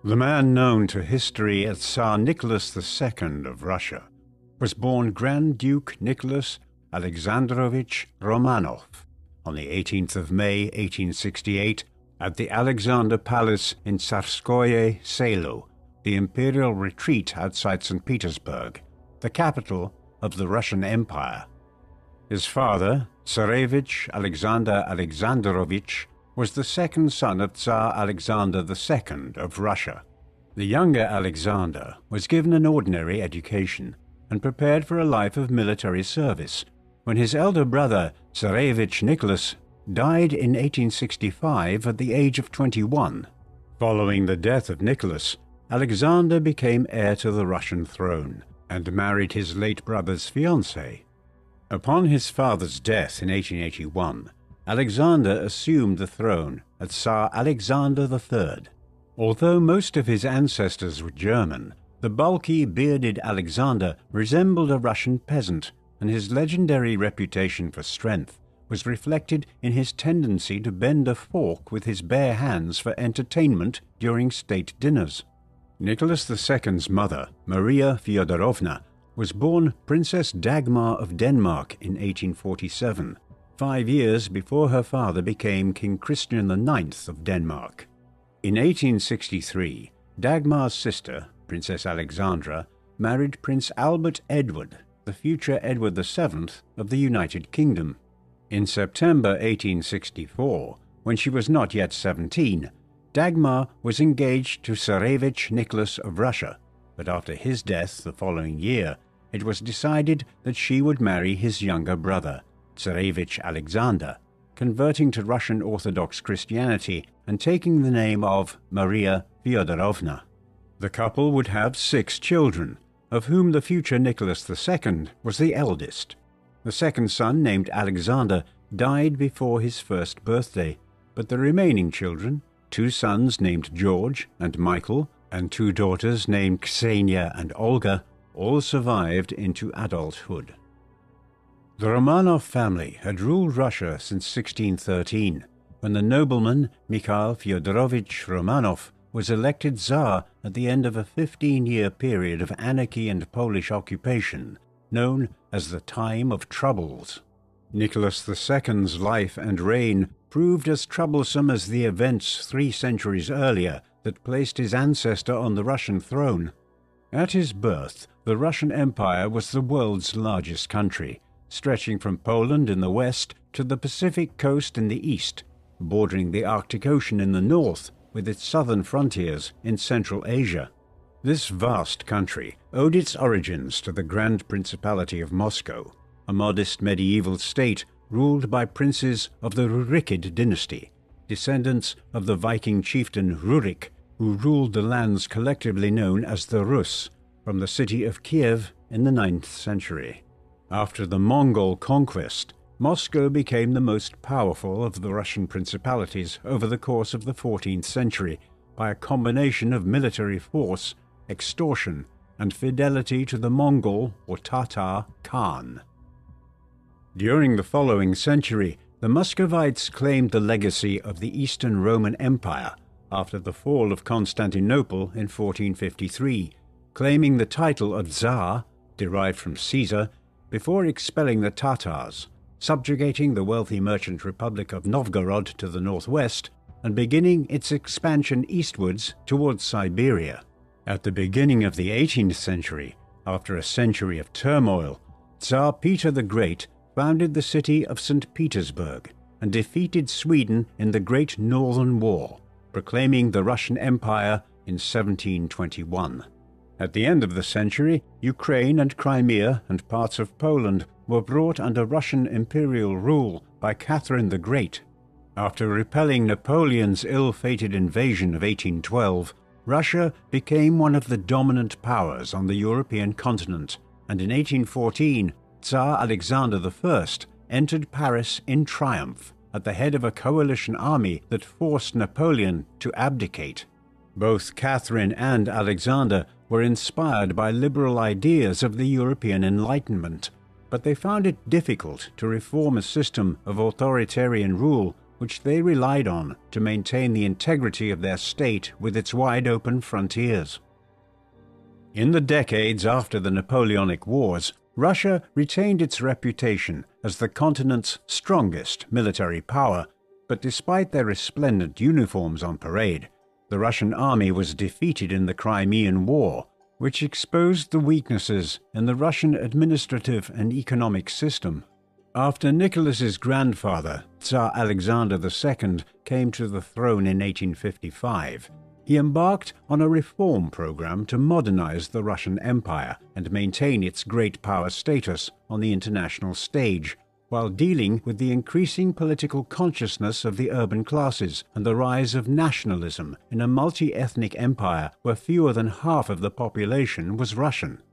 The man known to history as Tsar Nicholas II of Russia was born Grand Duke Nicholas Alexandrovich Romanov on the 18th of May 1868 at the Alexander Palace in Tsarskoye Selo, the imperial retreat outside St. Petersburg, the capital of the Russian Empire. His father, Tsarevich Alexander Alexandrovich, was the second son of Tsar Alexander II of Russia. The younger Alexander was given an ordinary education and prepared for a life of military service when his elder brother, Tsarevich Nicholas, died in 1865 at the age of 21. Following the death of Nicholas, Alexander became heir to the Russian throne and married his late brother's fiancée. Upon his father's death in 1881, Alexander assumed the throne as Tsar Alexander III. Although most of his ancestors were German, the bulky, bearded Alexander resembled a Russian peasant, and his legendary reputation for strength was reflected in his tendency to bend a fork with his bare hands for entertainment during state dinners. Nicholas II's mother, Maria Fyodorovna, was born Princess Dagmar of Denmark in 1847, 5 years before her father became King Christian IX of Denmark. In 1863, Dagmar's sister, Princess Alexandra, married Prince Albert Edward, the future Edward VII of the United Kingdom. In September 1864, when she was not yet 17, Dagmar was engaged to Tsarevich Nicholas of Russia, but after his death the following year, it was decided that she would marry his younger brother, Tsarevich Alexander, converting to Russian Orthodox Christianity and taking the name of Maria Fyodorovna. The couple would have 6 children, of whom the future Nicholas II was the eldest. The second son, named Alexander, died before his first birthday, but the remaining children, 2 sons named George and Michael, and 2 daughters named Ksenia and Olga, all survived into adulthood. The Romanov family had ruled Russia since 1613, when the nobleman Mikhail Fyodorovich Romanov was elected Tsar at the end of a 15-year period of anarchy and Polish occupation, known as the Time of Troubles. Nicholas II's life and reign proved as troublesome as the events 3 centuries earlier that placed his ancestor on the Russian throne. At his birth, the Russian Empire was the world's largest country, stretching from Poland in the west to the Pacific coast in the east, bordering the Arctic Ocean in the north, with its southern frontiers in Central Asia. This vast country owed its origins to the Grand Principality of Moscow, a modest medieval state ruled by princes of the Rurikid dynasty, descendants of the Viking chieftain Rurik, who ruled the lands collectively known as the Rus, from the city of Kiev in the 9th century. After the Mongol conquest, Moscow became the most powerful of the Russian principalities over the course of the 14th century by a combination of military force, extortion, and fidelity to the Mongol or Tatar Khan. During the following century, the Muscovites claimed the legacy of the Eastern Roman Empire after the fall of Constantinople in 1453, claiming the title of Tsar, derived from Caesar, before expelling the Tatars, subjugating the wealthy merchant republic of Novgorod to the northwest, and beginning its expansion eastwards towards Siberia. At the beginning of the 18th century, after a century of turmoil, Tsar Peter the Great founded the city of St. Petersburg and defeated Sweden in the Great Northern War, proclaiming the Russian Empire in 1721. At the end of the century, Ukraine and Crimea and parts of Poland were brought under Russian imperial rule by Catherine the Great. After repelling Napoleon's ill-fated invasion of 1812, Russia became one of the dominant powers on the European continent, and in 1814, Tsar Alexander I entered Paris in triumph at the head of a coalition army that forced Napoleon to abdicate. Both Catherine and Alexander were inspired by liberal ideas of the European Enlightenment, but they found it difficult to reform a system of authoritarian rule which they relied on to maintain the integrity of their state with its wide-open frontiers. In the decades after the Napoleonic Wars, Russia retained its reputation as the continent's strongest military power, but despite their resplendent uniforms on parade, the Russian army was defeated in the Crimean War, which exposed the weaknesses in the Russian administrative and economic system. After Nicholas's grandfather, Tsar Alexander II, came to the throne in 1855, he embarked on a reform program to modernize the Russian Empire and maintain its great power status on the international stage, while dealing with the increasing political consciousness of the urban classes and the rise of nationalism in a multi-ethnic empire where fewer than half of the population was Russian.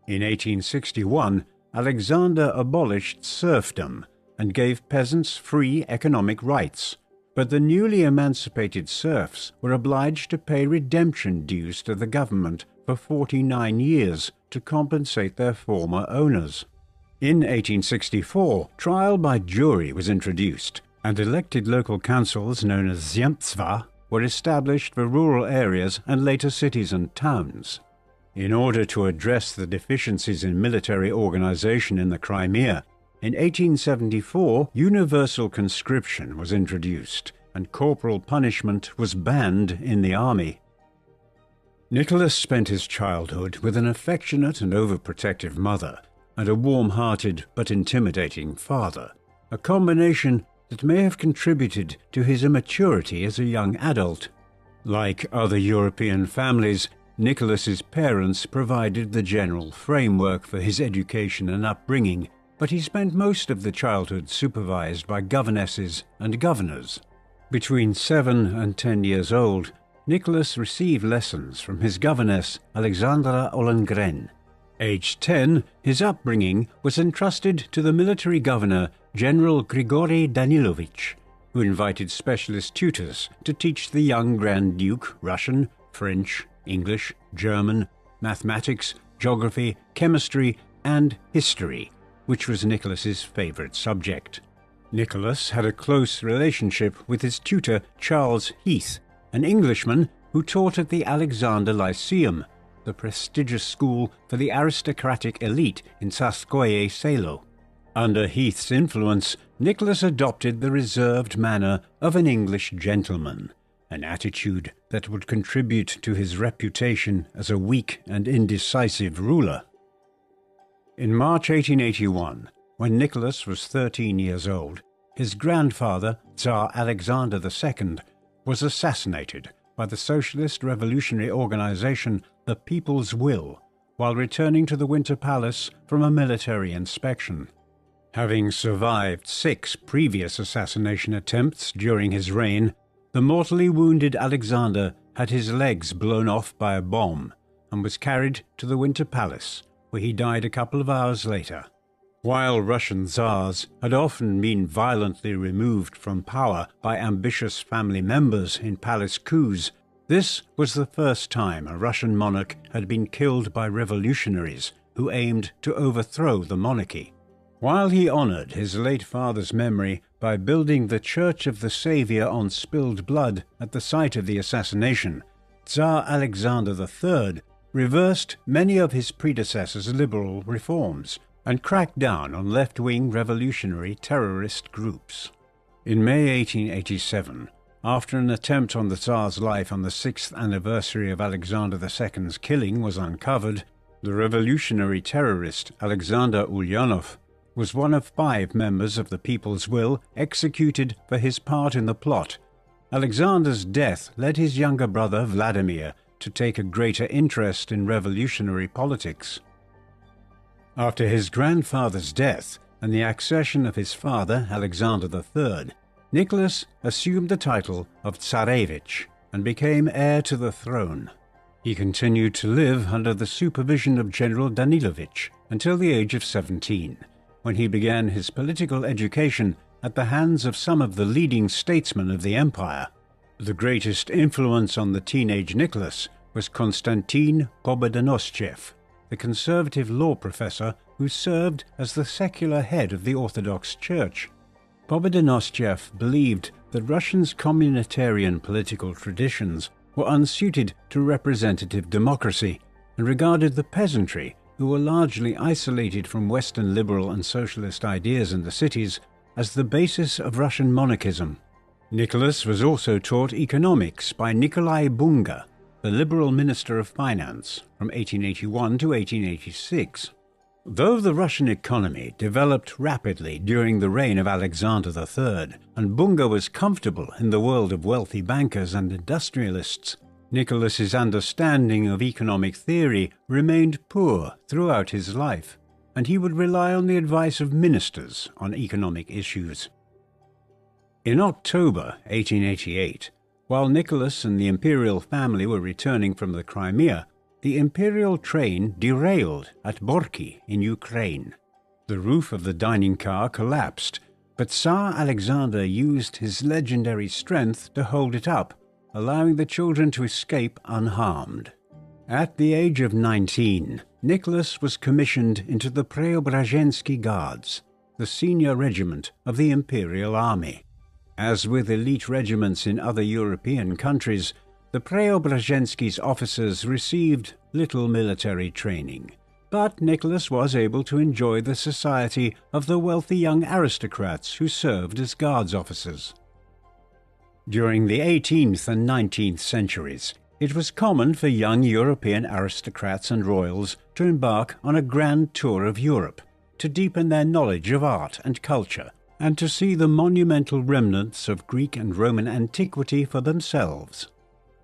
In 1861, Alexander abolished serfdom and gave peasants free economic rights, but the newly emancipated serfs were obliged to pay redemption dues to the government for 49 years to compensate their former owners. In 1864, trial by jury was introduced, and elected local councils known as Zemstva were established for rural areas and later cities and towns. In order to address the deficiencies in military organization in the Crimea, in 1874 universal conscription was introduced, and corporal punishment was banned in the army. Nicholas spent his childhood with an affectionate and overprotective mother, and a warm-hearted but intimidating father, a combination that may have contributed to his immaturity as a young adult. Like other European families, Nicholas's parents provided the general framework for his education and upbringing, but he spent most of the childhood supervised by governesses and governors. Between 7 and 10 years old, Nicholas received lessons from his governess Alexandra Ollengren. Aged 10, his upbringing was entrusted to the military governor, General Grigory Danilovich, who invited specialist tutors to teach the young Grand Duke Russian, French, English, German, mathematics, geography, chemistry, and history, which was Nicholas's favorite subject. Nicholas had a close relationship with his tutor Charles Heath, an Englishman who taught at the Alexander Lyceum, the prestigious school for the aristocratic elite in Tsarskoye Selo. Under Heath's influence, Nicholas adopted the reserved manner of an English gentleman, an attitude that would contribute to his reputation as a weak and indecisive ruler. In March 1881, when Nicholas was 13 years old, his grandfather, Tsar Alexander II, was assassinated by the socialist revolutionary organization The People's Will while returning to the Winter Palace from a military inspection. Having survived 6 previous assassination attempts during his reign, the mortally wounded Alexander had his legs blown off by a bomb and was carried to the Winter Palace, where he died a couple of hours later. While Russian Tsars had often been violently removed from power by ambitious family members in palace coups, this was the first time a Russian monarch had been killed by revolutionaries who aimed to overthrow the monarchy. While he honored his late father's memory by building the Church of the Savior on spilled blood at the site of the assassination, Tsar Alexander III reversed many of his predecessors' liberal reforms and cracked down on left-wing revolutionary terrorist groups. In May 1887, after an attempt on the Tsar's life on the 6th anniversary of Alexander II's killing was uncovered, the revolutionary terrorist Alexander Ulyanov was one of 5 members of the People's Will executed for his part in the plot. Alexander's death led his younger brother Vladimir to take a greater interest in revolutionary politics. After his grandfather's death and the accession of his father, Alexander III, Nicholas assumed the title of Tsarevich and became heir to the throne. He continued to live under the supervision of General Danilovich until the age of 17, when he began his political education at the hands of some of the leading statesmen of the empire. The greatest influence on the teenage Nicholas was Konstantin Pobedonostchev, the conservative law professor who served as the secular head of the Orthodox Church. Pobedonostyev believed that Russia's communitarian political traditions were unsuited to representative democracy and regarded the peasantry, who were largely isolated from Western liberal and socialist ideas in the cities, as the basis of Russian monarchism. Nicholas was also taught economics by Nikolai Bunga, the liberal Minister of Finance, from 1881 to 1886. Though the Russian economy developed rapidly during the reign of Alexander III, and Bunga was comfortable in the world of wealthy bankers and industrialists, Nicholas's understanding of economic theory remained poor throughout his life, and he would rely on the advice of ministers on economic issues. In October 1888, while Nicholas and the imperial family were returning from the Crimea, the imperial train derailed at Borky in Ukraine. The roof of the dining car collapsed, but Tsar Alexander used his legendary strength to hold it up, allowing the children to escape unharmed. At the age of 19, Nicholas was commissioned into the Preobrazhensky Guards, the senior regiment of the Imperial Army. As with elite regiments in other European countries, the Preobrazhensky's officers received little military training, but Nicholas was able to enjoy the society of the wealthy young aristocrats who served as guards officers. During the 18th and 19th centuries, it was common for young European aristocrats and royals to embark on a grand tour of Europe, to deepen their knowledge of art and culture, and to see the monumental remnants of Greek and Roman antiquity for themselves.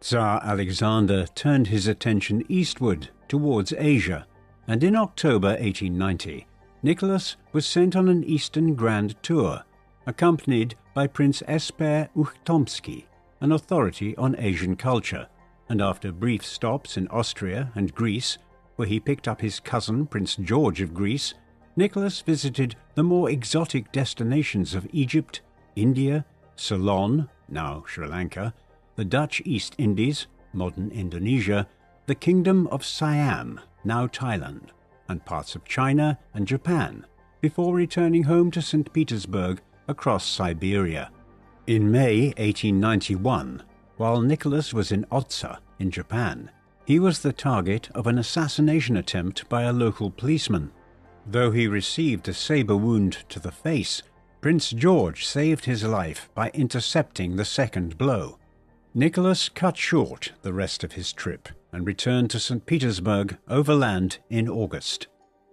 Tsar Alexander turned his attention eastward towards Asia, and in October 1890, Nicholas was sent on an Eastern Grand Tour, accompanied by Prince Esper Ukhtomsky, an authority on Asian culture, and after brief stops in Austria and Greece, where he picked up his cousin Prince George of Greece, Nicholas visited the more exotic destinations of Egypt, India, Ceylon, now Sri Lanka, the Dutch East Indies, modern Indonesia, the Kingdom of Siam, now Thailand, and parts of China and Japan, before returning home to St. Petersburg across Siberia. In May 1891, while Nicholas was in Otsa in Japan, he was the target of an assassination attempt by a local policeman. Though he received a saber wound to the face, Prince George saved his life by intercepting the second blow. Nicholas cut short the rest of his trip and returned to St. Petersburg overland in August.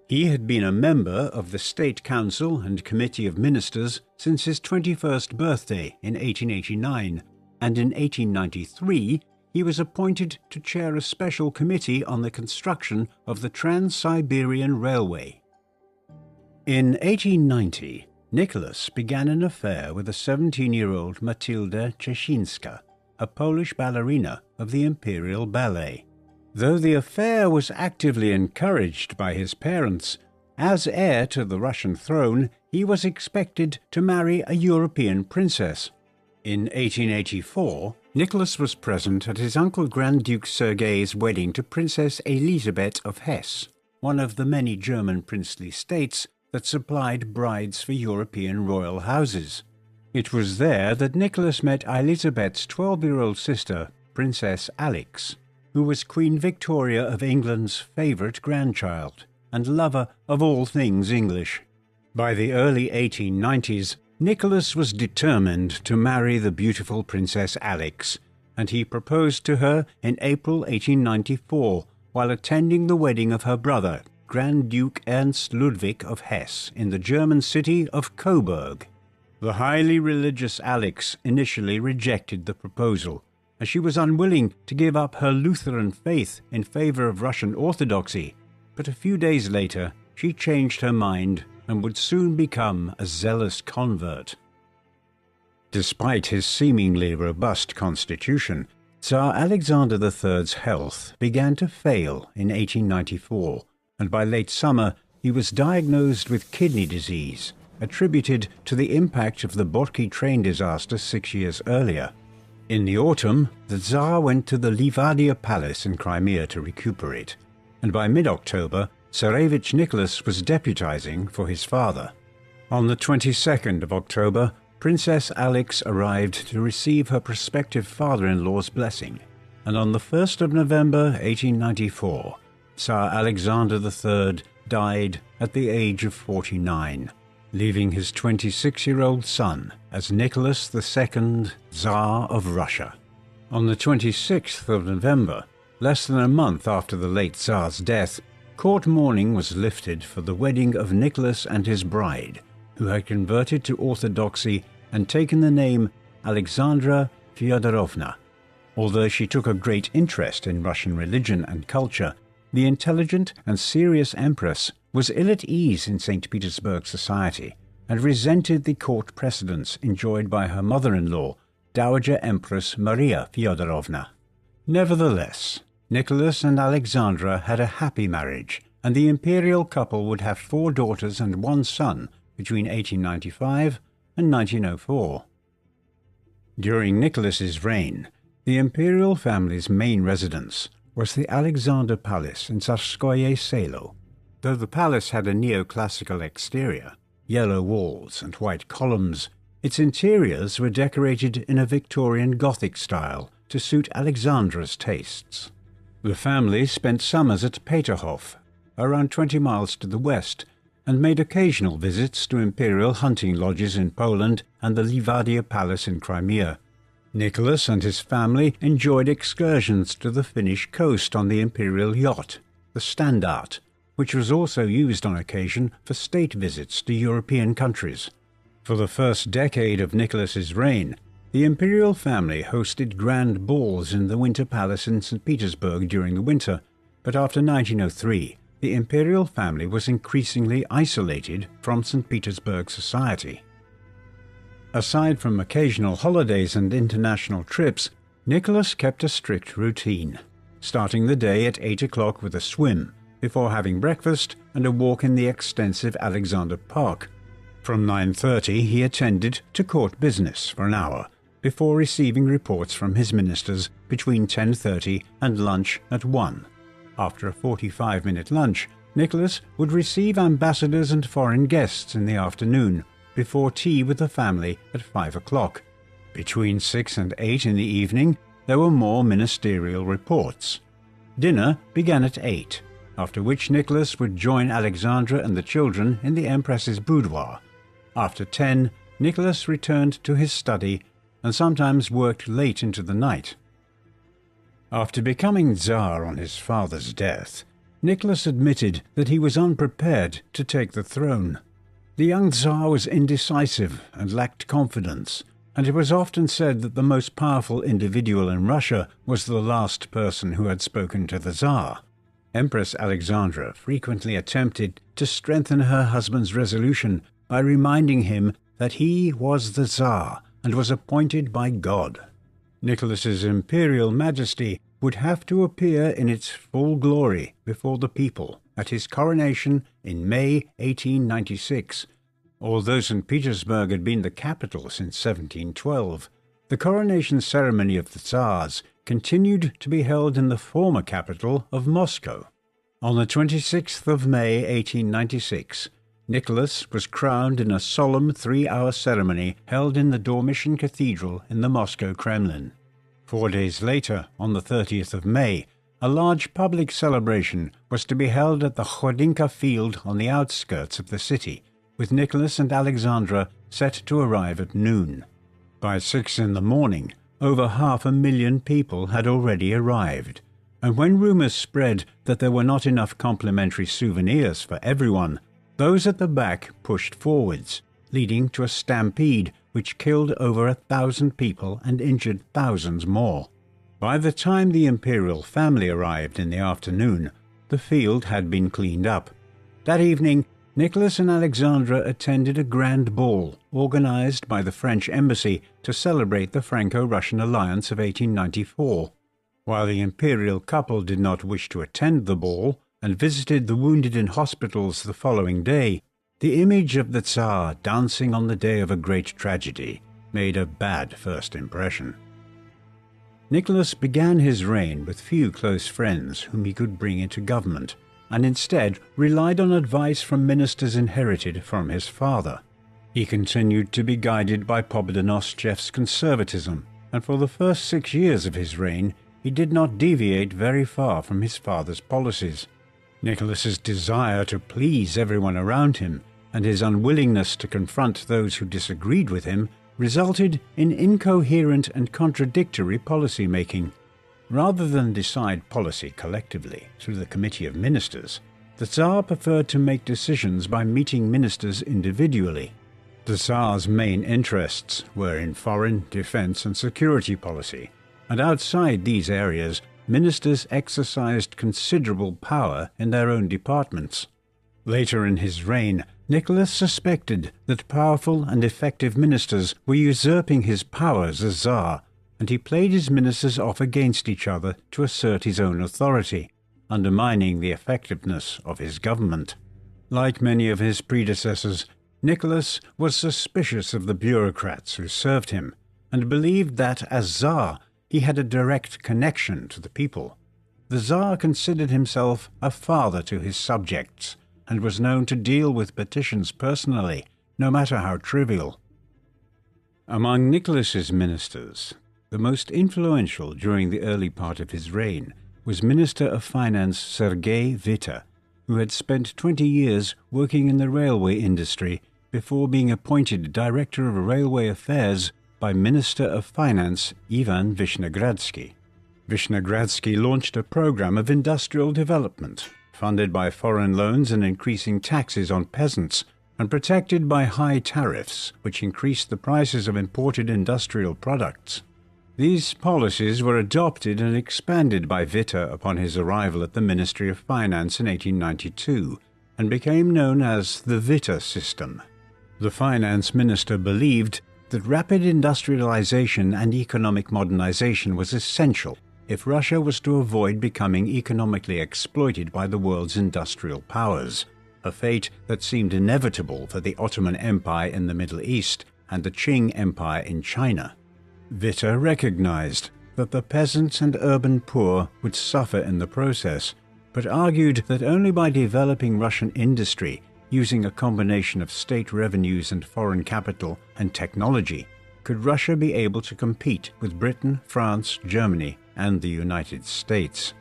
He had been a member of the State Council and Committee of Ministers since his 21st birthday in 1889, and in 1893 he was appointed to chair a special committee on the construction of the Trans-Siberian Railway. In 1890, Nicholas began an affair with a 17-year-old Matilda Czeszynska, a Polish ballerina of the Imperial Ballet. Though the affair was actively encouraged by his parents, as heir to the Russian throne, he was expected to marry a European princess. In 1884, Nicholas was present at his uncle Grand Duke Sergei's wedding to Princess Elisabeth of Hesse, one of the many German princely states that supplied brides for European royal houses. It was there that Nicholas met Elizabeth's 12-year-old sister, Princess Alix, who was Queen Victoria of England's favourite grandchild and lover of all things English. By the early 1890s, Nicholas was determined to marry the beautiful Princess Alix, and he proposed to her in April 1894 while attending the wedding of her brother, Grand Duke Ernst Ludwig of Hesse, in the German city of Coburg. The highly religious Alix initially rejected the proposal, as she was unwilling to give up her Lutheran faith in favor of Russian Orthodoxy, but a few days later she changed her mind and would soon become a zealous convert. Despite his seemingly robust constitution, Tsar Alexander III's health began to fail in 1894, and by late summer he was diagnosed with kidney disease, attributed to the impact of the Borky train disaster 6 years earlier. In the autumn, the Tsar went to the Livadia Palace in Crimea to recuperate, and by mid-October, Tsarevich Nicholas was deputizing for his father. On the 22nd of October, Princess Alix arrived to receive her prospective father-in-law's blessing, and on the 1st of November 1894, Tsar Alexander III died at the age of 49, leaving his 26-year-old son as Nicholas II, Tsar of Russia. On the 26th of November, less than a month after the late Tsar's death, court mourning was lifted for the wedding of Nicholas and his bride, who had converted to Orthodoxy and taken the name Alexandra Fyodorovna. Although she took a great interest in Russian religion and culture, the intelligent and serious empress was ill at ease in St. Petersburg society and resented the court precedence enjoyed by her mother-in-law, Dowager Empress Maria Fyodorovna. Nevertheless, Nicholas and Alexandra had a happy marriage, and the imperial couple would have 4 daughters and 1 son between 1895 and 1904. During Nicholas's reign, the imperial family's main residence was the Alexander Palace in Tsarskoye Selo. Though the palace had a neoclassical exterior, yellow walls and white columns, its interiors were decorated in a Victorian Gothic style to suit Alexandra's tastes. The family spent summers at Peterhof, around 20 miles to the west, and made occasional visits to imperial hunting lodges in Poland and the Livadia Palace in Crimea. Nicholas and his family enjoyed excursions to the Finnish coast on the imperial yacht, the Standard, which was also used on occasion for state visits to European countries. For the first decade of Nicholas's reign, the imperial family hosted grand balls in the Winter Palace in St. Petersburg during the winter, but after 1903, the imperial family was increasingly isolated from St. Petersburg society. Aside from occasional holidays and international trips, Nicholas kept a strict routine, starting the day at 8 o'clock with a swim, before having breakfast and a walk in the extensive Alexander Park. From 9:30 he attended to court business for an hour, before receiving reports from his ministers between 10:30 and lunch at 1. After a 45-minute lunch, Nicholas would receive ambassadors and foreign guests in the afternoon, before tea with the family at 5 o'clock. Between 6 and 8 in the evening, there were more ministerial reports. Dinner began at 8, after which Nicholas would join Alexandra and the children in the Empress's boudoir. After 10, Nicholas returned to his study and sometimes worked late into the night. After becoming Tsar on his father's death, Nicholas admitted that he was unprepared to take the throne. The young Tsar was indecisive and lacked confidence, and it was often said that the most powerful individual in Russia was the last person who had spoken to the Tsar. Empress Alexandra frequently attempted to strengthen her husband's resolution by reminding him that he was the Tsar and was appointed by God. Nicholas's imperial majesty would have to appear in its full glory before the people at his coronation in May 1896. Although St. Petersburg had been the capital since 1712, the coronation ceremony of the Tsars continued to be held in the former capital of Moscow. On the 26th of May 1896, Nicholas was crowned in a solemn 3-hour ceremony held in the Dormition Cathedral in the Moscow Kremlin. 4 days later, on the 30th of May, a large public celebration was to be held at the Khodinka field on the outskirts of the city, with Nicholas and Alexandra set to arrive at noon. By 6 in the morning, over 500,000 people had already arrived, and when rumors spread that there were not enough complimentary souvenirs for everyone, those at the back pushed forwards, leading to a stampede which killed over 1,000 people and injured thousands more. By the time the imperial family arrived in the afternoon, the field had been cleaned up. That evening, Nicholas and Alexandra attended a grand ball organized by the French embassy to celebrate the Franco-Russian alliance of 1894. While the imperial couple did not wish to attend the ball and visited the wounded in hospitals the following day, the image of the Tsar dancing on the day of a great tragedy made a bad first impression. Nicholas began his reign with few close friends whom he could bring into government, and instead relied on advice from ministers inherited from his father. He continued to be guided by Pobedonostchev's conservatism, and for the first 6 years of his reign he did not deviate very far from his father's policies. Nicholas's desire to please everyone around him and his unwillingness to confront those who disagreed with him resulted in incoherent and contradictory policy-making. Rather than decide policy collectively through the Committee of Ministers, the Tsar preferred to make decisions by meeting ministers individually. The Tsar's main interests were in foreign, defense and security policy, and outside these areas, ministers exercised considerable power in their own departments. Later in his reign, Nicholas suspected that powerful and effective ministers were usurping his powers as Tsar, and he played his ministers off against each other to assert his own authority, undermining the effectiveness of his government. Like many of his predecessors, Nicholas was suspicious of the bureaucrats who served him, and believed that, as Tsar, he had a direct connection to the people. The Tsar considered himself a father to his subjects, and was known to deal with petitions personally, no matter how trivial. Among Nicholas's ministers, the most influential during the early part of his reign was Minister of Finance Sergei Witte, who had spent 20 years working in the railway industry before being appointed Director of Railway Affairs by Minister of Finance Ivan Vishnegradsky. Vishnegradsky launched a program of industrial development, funded by foreign loans and increasing taxes on peasants, and protected by high tariffs, which increased the prices of imported industrial products. These policies were adopted and expanded by Witte upon his arrival at the Ministry of Finance in 1892, and became known as the Witte system. The finance minister believed that rapid industrialization and economic modernization was essential if Russia was to avoid becoming economically exploited by the world's industrial powers, a fate that seemed inevitable for the Ottoman Empire in the Middle East and the Qing Empire in China. Witte recognized that the peasants and urban poor would suffer in the process, but argued that only by developing Russian industry, using a combination of state revenues and foreign capital and technology, could Russia be able to compete with Britain, France, Germany, and the United States.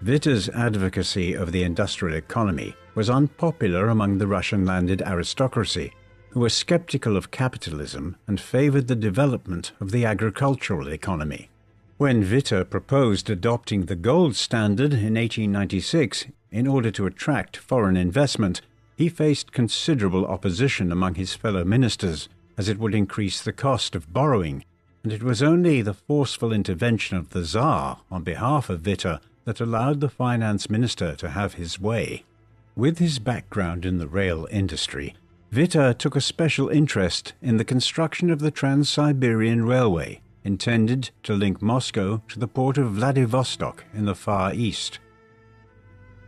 Witte's advocacy of the industrial economy was unpopular among the Russian landed aristocracy, who were skeptical of capitalism and favored the development of the agricultural economy. When Witte proposed adopting the gold standard in 1896 in order to attract foreign investment, he faced considerable opposition among his fellow ministers, as it would increase the cost of borrowing, and it was only the forceful intervention of the Tsar on behalf of Witte that allowed the finance minister to have his way. With his background in the rail industry, Witte took a special interest in the construction of the Trans-Siberian Railway, intended to link Moscow to the port of Vladivostok in the Far East.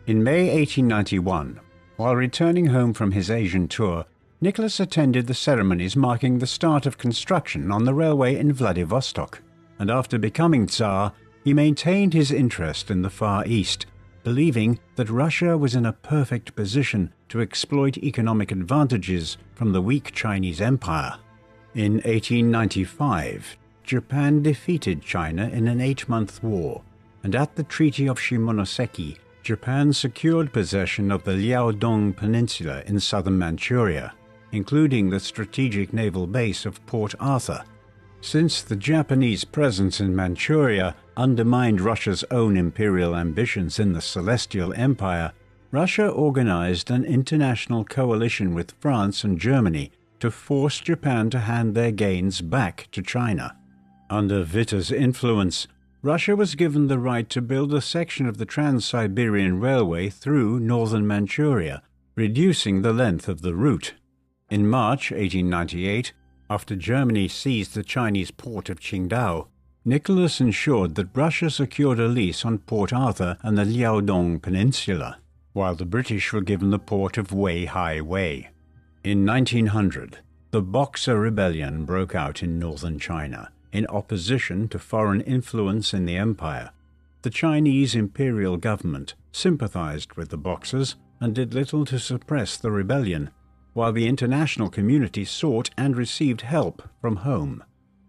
In May 1891, while returning home from his Asian tour, Nicholas attended the ceremonies marking the start of construction on the railway in Vladivostok, and after becoming Tsar, he maintained his interest in the Far East, believing that Russia was in a perfect position to exploit economic advantages from the weak Chinese Empire. In 1895, Japan defeated China in an 8-month war, and at the Treaty of Shimonoseki, Japan secured possession of the Liaodong Peninsula in southern Manchuria, including the strategic naval base of Port Arthur. Since the Japanese presence in Manchuria undermined Russia's own imperial ambitions in the Celestial Empire, Russia organized an international coalition with France and Germany to force Japan to hand their gains back to China. Under Witte's influence, Russia was given the right to build a section of the Trans-Siberian Railway through northern Manchuria, reducing the length of the route. In March 1898, after Germany seized the Chinese port of Qingdao, Nicholas ensured that Russia secured a lease on Port Arthur and the Liaodong Peninsula, while the British were given the port of Weihai Wei. In 1900, the Boxer Rebellion broke out in northern China, in opposition to foreign influence in the empire. The Chinese imperial government sympathized with the Boxers and did little to suppress the rebellion. while the international community sought and received help from home.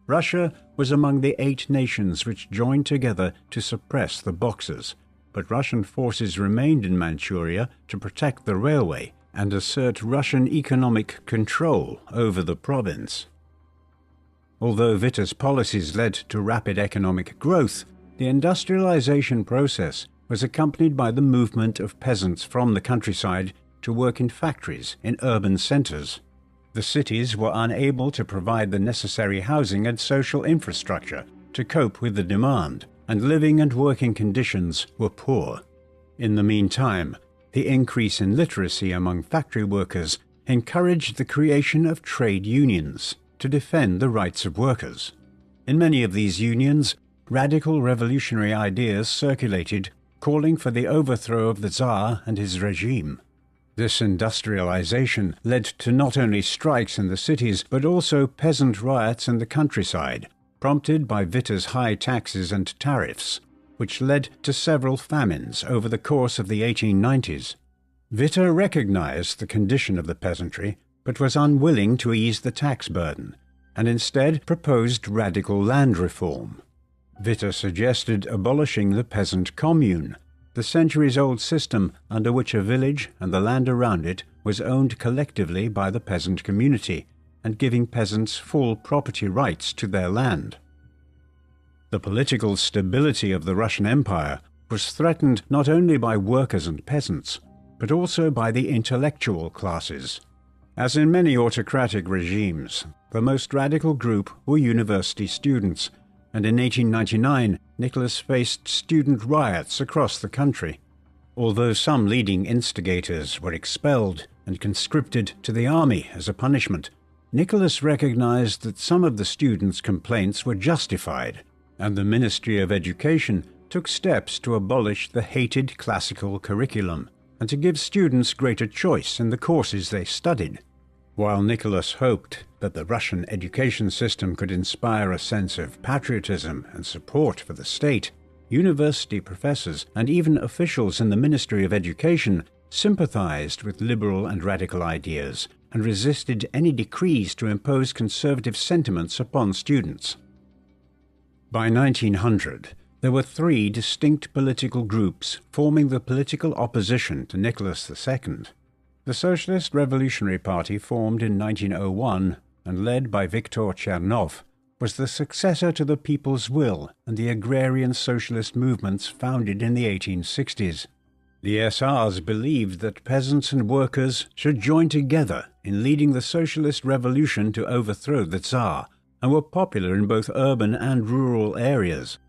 Russia was among the 8 nations which joined together to suppress the Boxers, but Russian forces remained in Manchuria to protect the railway and assert Russian economic control over the province. Although Witta's policies led to rapid economic growth, the industrialization process was accompanied by the movement of peasants from the countryside to work in factories in urban centers. The cities were unable to provide the necessary housing and social infrastructure to cope with the demand, and living and working conditions were poor. In the meantime, the increase in literacy among factory workers encouraged the creation of trade unions to defend the rights of workers. In many of these unions, radical revolutionary ideas circulated calling for the overthrow of the Tsar and his regime. This industrialization led to not only strikes in the cities but also peasant riots in the countryside, prompted by Witta's high taxes and tariffs, which led to several famines over the course of the 1890s. Witta recognized the condition of the peasantry but was unwilling to ease the tax burden, and instead proposed radical land reform. Witta suggested abolishing the peasant commune, the centuries-old system under which a village and the land around it was owned collectively by the peasant community, and giving peasants full property rights to their land. The political stability of the Russian Empire was threatened not only by workers and peasants, but also by the intellectual classes. As in many autocratic regimes, the most radical group were university students, and in 1899 Nicholas faced student riots across the country. Although some leading instigators were expelled and conscripted to the army as a punishment, Nicholas recognized that some of the students' complaints were justified, and the Ministry of Education took steps to abolish the hated classical curriculum and to give students greater choice in the courses they studied. While Nicholas hoped that the Russian education system could inspire a sense of patriotism and support for the state, university professors and even officials in the Ministry of Education sympathized with liberal and radical ideas and resisted any decrees to impose conservative sentiments upon students. By 1900, there were 3 distinct political groups forming the political opposition to Nicholas II. The Socialist Revolutionary Party, formed in 1901 and led by Viktor Chernov, was the successor to the People's Will and the agrarian socialist movements founded in the 1860s. The SRs believed that peasants and workers should join together in leading the socialist revolution to overthrow the Tsar, and were popular in both urban and rural areas.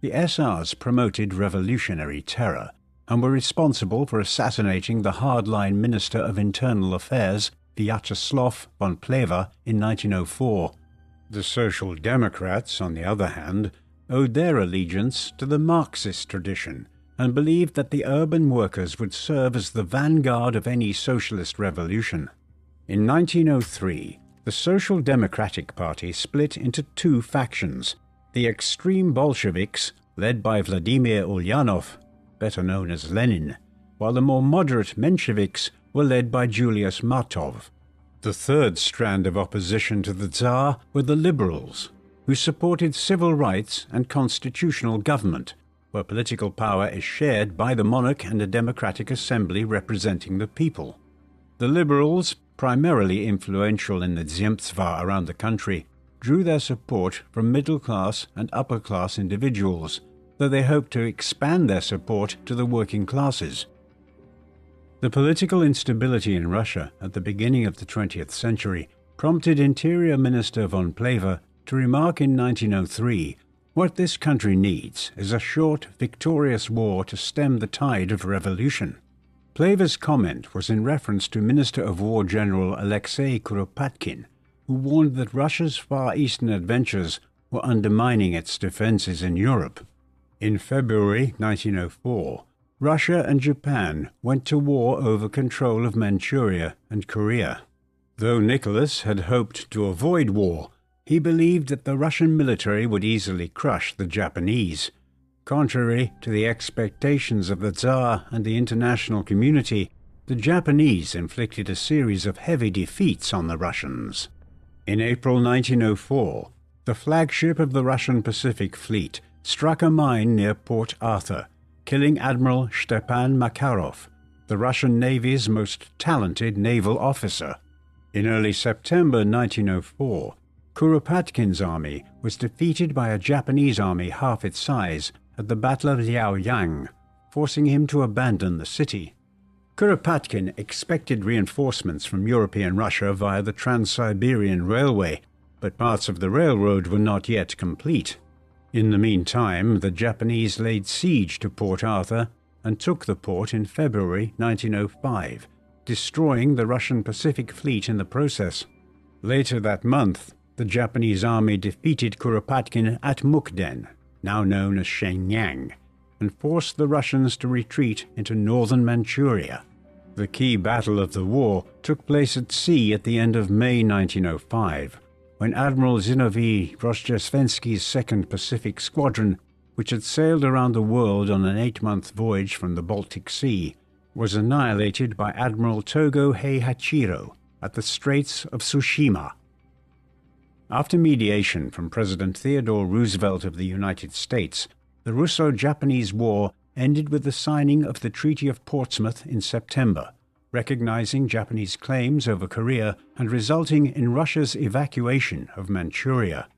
The SRs promoted revolutionary terror and were responsible for assassinating the hardline Minister of Internal Affairs, Vyacheslav von Plehve, in 1904. The Social Democrats, on the other hand, owed their allegiance to the Marxist tradition and believed that the urban workers would serve as the vanguard of any socialist revolution. In 1903, the Social Democratic Party split into 2 factions: the extreme Bolsheviks, led by Vladimir Ulyanov, better known as Lenin, while the more moderate Mensheviks were led by Julius Martov. The third strand of opposition to the Tsar were the liberals, who supported civil rights and constitutional government, where political power is shared by the monarch and a democratic assembly representing the people. The liberals, primarily influential in the Zemstva around the country, drew their support from middle-class and upper-class individuals, though they hoped to expand their support to the working classes. The political instability in Russia at the beginning of the 20th century prompted Interior Minister von Plehve to remark in 1903, "What this country needs is a short, victorious war to stem the tide of revolution." Plehve's comment was in reference to Minister of War General Alexei Kuropatkin, who warned that Russia's Far Eastern adventures were undermining its defenses in Europe. In February 1904, Russia and Japan went to war over control of Manchuria and Korea. Though Nicholas had hoped to avoid war, he believed that the Russian military would easily crush the Japanese. Contrary to the expectations of the Tsar and the international community, the Japanese inflicted a series of heavy defeats on the Russians. In April 1904, the flagship of the Russian Pacific Fleet struck a mine near Port Arthur, killing Admiral Stepan Makarov, the Russian Navy's most talented naval officer. In early September 1904, Kuropatkin's army was defeated by a Japanese army half its size at the Battle of Liaoyang, forcing him to abandon the city. Kuropatkin expected reinforcements from European Russia via the Trans-Siberian Railway, but parts of the railroad were not yet complete. In the meantime, the Japanese laid siege to Port Arthur and took the port in February 1905, destroying the Russian Pacific Fleet in the process. Later that month, the Japanese army defeated Kuropatkin at Mukden, now known as Shenyang, and forced the Russians to retreat into northern Manchuria. The key battle of the war took place at sea at the end of May 1905, when Admiral Zinovy Rozhdestvensky's 2nd Pacific Squadron, which had sailed around the world on an 8-month voyage from the Baltic Sea, was annihilated by Admiral Togo Heihachiro at the Straits of Tsushima. After mediation from President Theodore Roosevelt of the United States, the Russo-Japanese War ended with the signing of the Treaty of Portsmouth in September, recognizing Japanese claims over Korea and resulting in Russia's evacuation of Manchuria.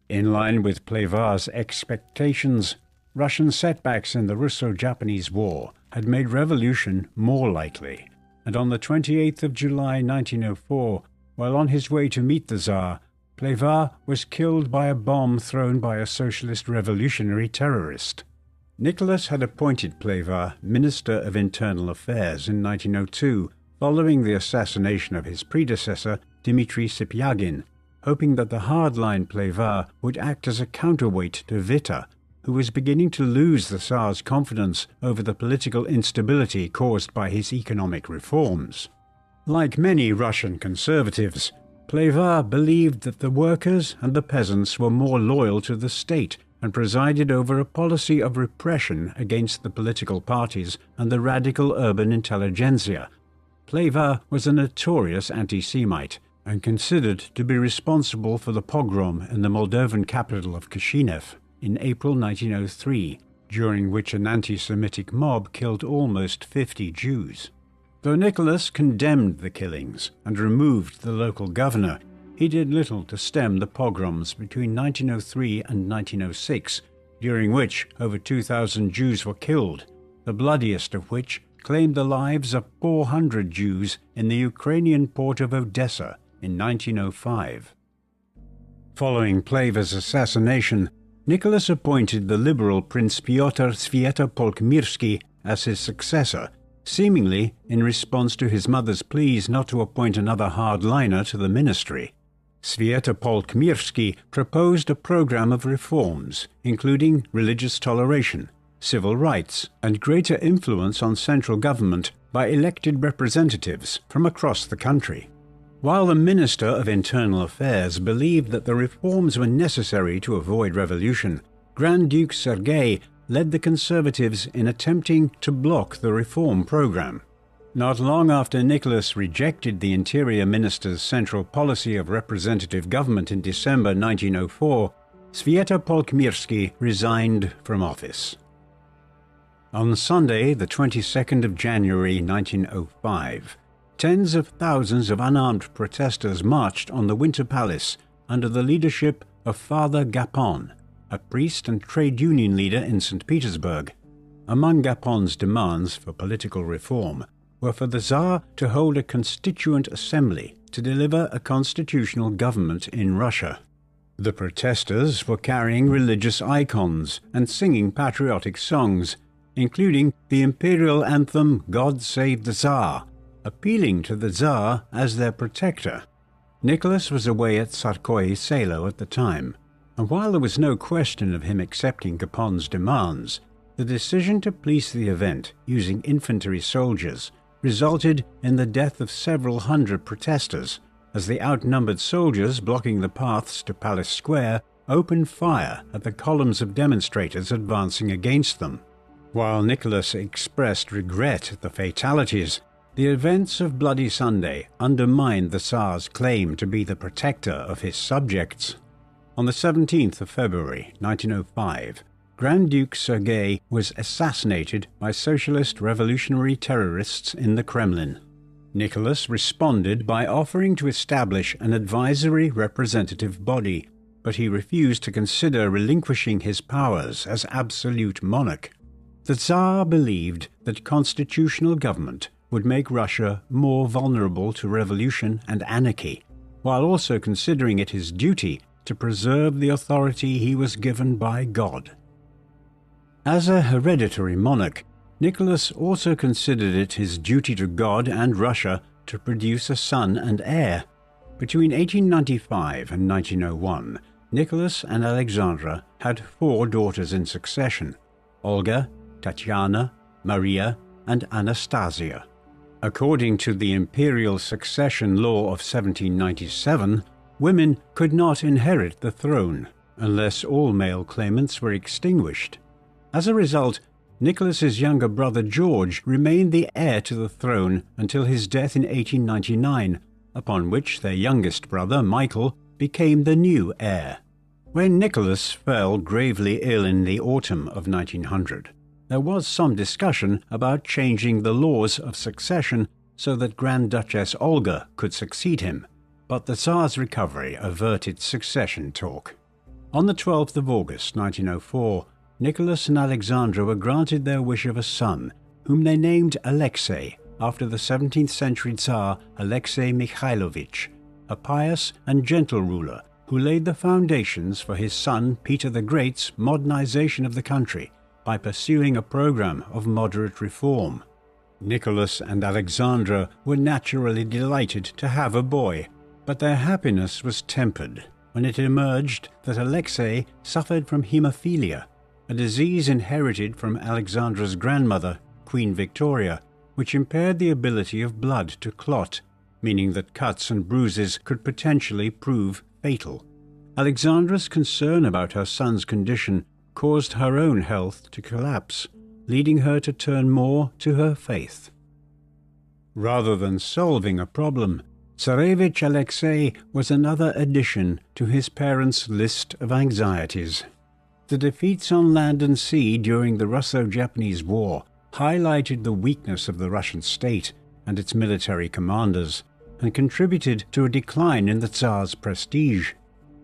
In line with Plevar's expectations, Russian setbacks in the Russo-Japanese War had made revolution more likely, and on the 28th of July 1904, while on his way to meet the Tsar, Plevar was killed by a bomb thrown by a socialist revolutionary terrorist. Nicholas had appointed Plevar Minister of Internal Affairs in 1902, following the assassination of his predecessor, Dmitry Sipyagin, hoping that the hardline Plevar would act as a counterweight to Witte, who was beginning to lose the Tsar's confidence over the political instability caused by his economic reforms. Like many Russian conservatives, Plevar believed that the workers and the peasants were more loyal to the state and presided over a policy of repression against the political parties and the radical urban intelligentsia. Plevar was a notorious anti-Semite and considered to be responsible for the pogrom in the Moldovan capital of Chisinau in April 1903, during which an anti-Semitic mob killed almost 50 Jews. Though Nicholas condemned the killings and removed the local governor, he did little to stem the pogroms between 1903 and 1906, during which over 2,000 Jews were killed, the bloodiest of which claimed the lives of 400 Jews in the Ukrainian port of Odessa in 1905. Following Plevar's assassination, Nicholas appointed the liberal Prince Pyotr Swietopolk-Mirsky as his successor, seemingly in response to his mother's pleas not to appoint another hardliner to the ministry. Swietopolk-Mirsky proposed a program of reforms, including religious toleration, civil rights, and greater influence on central government by elected representatives from across the country. While the Minister of Internal Affairs believed that the reforms were necessary to avoid revolution, Grand Duke Sergei led the conservatives in attempting to block the reform program. Not long after Nicholas rejected the Interior Minister's central policy of representative government in December 1904, Swietopolk-Mirsky resigned from office. On Sunday, the 22nd of January 1905, tens of thousands of unarmed protesters marched on the Winter Palace under the leadership of Father Gapon, a priest and trade union leader in St. Petersburg. Among Gapon's demands for political reform were for the Tsar to hold a constituent assembly to deliver a constitutional government in Russia. The protesters were carrying religious icons and singing patriotic songs, including the imperial anthem God Save the Tsar, appealing to the Tsar as their protector. Nicholas was away at Tsarskoye Selo at the time, and while there was no question of him accepting Gapon's demands, the decision to police the event using infantry soldiers resulted in the death of several hundred protesters, as the outnumbered soldiers blocking the paths to Palace Square opened fire at the columns of demonstrators advancing against them. While Nicholas expressed regret at the fatalities, The events of Bloody Sunday undermined the Tsar's claim to be the protector of his subjects. On the 17th of February 1905, Grand Duke Sergei was assassinated by socialist revolutionary terrorists in the Kremlin. Nicholas responded by offering to establish an advisory representative body, but he refused to consider relinquishing his powers as absolute monarch. The Tsar believed that constitutional government would make Russia more vulnerable to revolution and anarchy, while also considering it his duty to preserve the authority he was given by God. As a hereditary monarch, Nicholas also considered it his duty to God and Russia to produce a son and heir. Between 1895 and 1901, Nicholas and Alexandra had 4 daughters in succession: Olga, Tatiana, Maria, and Anastasia. According to the imperial succession law of 1797, women could not inherit the throne unless all male claimants were extinguished. As a result, Nicholas's younger brother George remained the heir to the throne until his death in 1899, upon which their youngest brother Michael became the new heir. When Nicholas fell gravely ill in the autumn of 1900, there was some discussion about changing the laws of succession so that Grand Duchess Olga could succeed him, but the Tsar's recovery averted succession talk. On the 12th of August 1904, Nicholas and Alexandra were granted their wish of a son, whom they named Alexei, after the 17th century Tsar Alexei Mikhailovich, a pious and gentle ruler who laid the foundations for his son Peter the Great's modernization of the country by pursuing a program of moderate reform. Nicholas and Alexandra were naturally delighted to have a boy, but their happiness was tempered when it emerged that Alexei suffered from hemophilia, a disease inherited from Alexandra's grandmother, Queen Victoria, which impaired the ability of blood to clot, meaning that cuts and bruises could potentially prove fatal. Alexandra's concern about her son's condition caused her own health to collapse, leading her to turn more to her faith. Rather than solving a problem, Tsarevich Alexei was another addition to his parents' list of anxieties. The defeats on land and sea during the Russo-Japanese War highlighted the weakness of the Russian state and its military commanders, and contributed to a decline in the Tsar's prestige.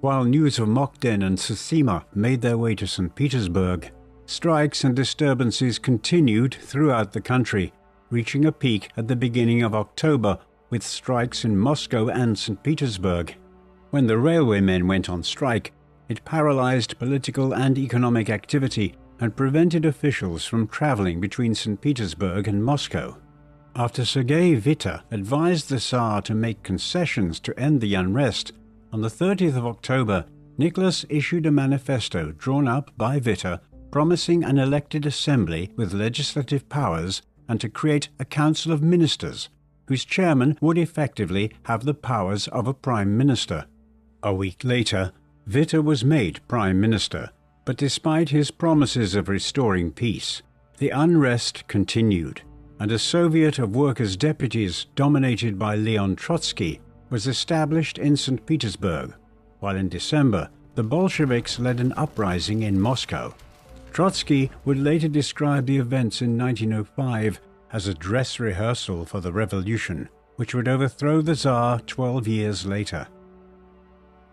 While news of Mokden and Tsushima made their way to St. Petersburg, strikes and disturbances continued throughout the country, reaching a peak at the beginning of October with strikes in Moscow and St. Petersburg. When the railwaymen went on strike, it paralyzed political and economic activity and prevented officials from traveling between St. Petersburg and Moscow. After Sergei Witte advised the Tsar to make concessions to end the unrest, on the 30th of October, Nicholas issued a manifesto drawn up by Witte promising an elected assembly with legislative powers and to create a council of ministers, whose chairman would effectively have the powers of a prime minister. A week later, Witte was made prime minister, but despite his promises of restoring peace, the unrest continued, and a Soviet of workers' deputies dominated by Leon Trotsky was established in St. Petersburg, while in December the Bolsheviks led an uprising in Moscow. Trotsky would later describe the events in 1905 as a dress rehearsal for the revolution, which would overthrow the Tsar 12 years later.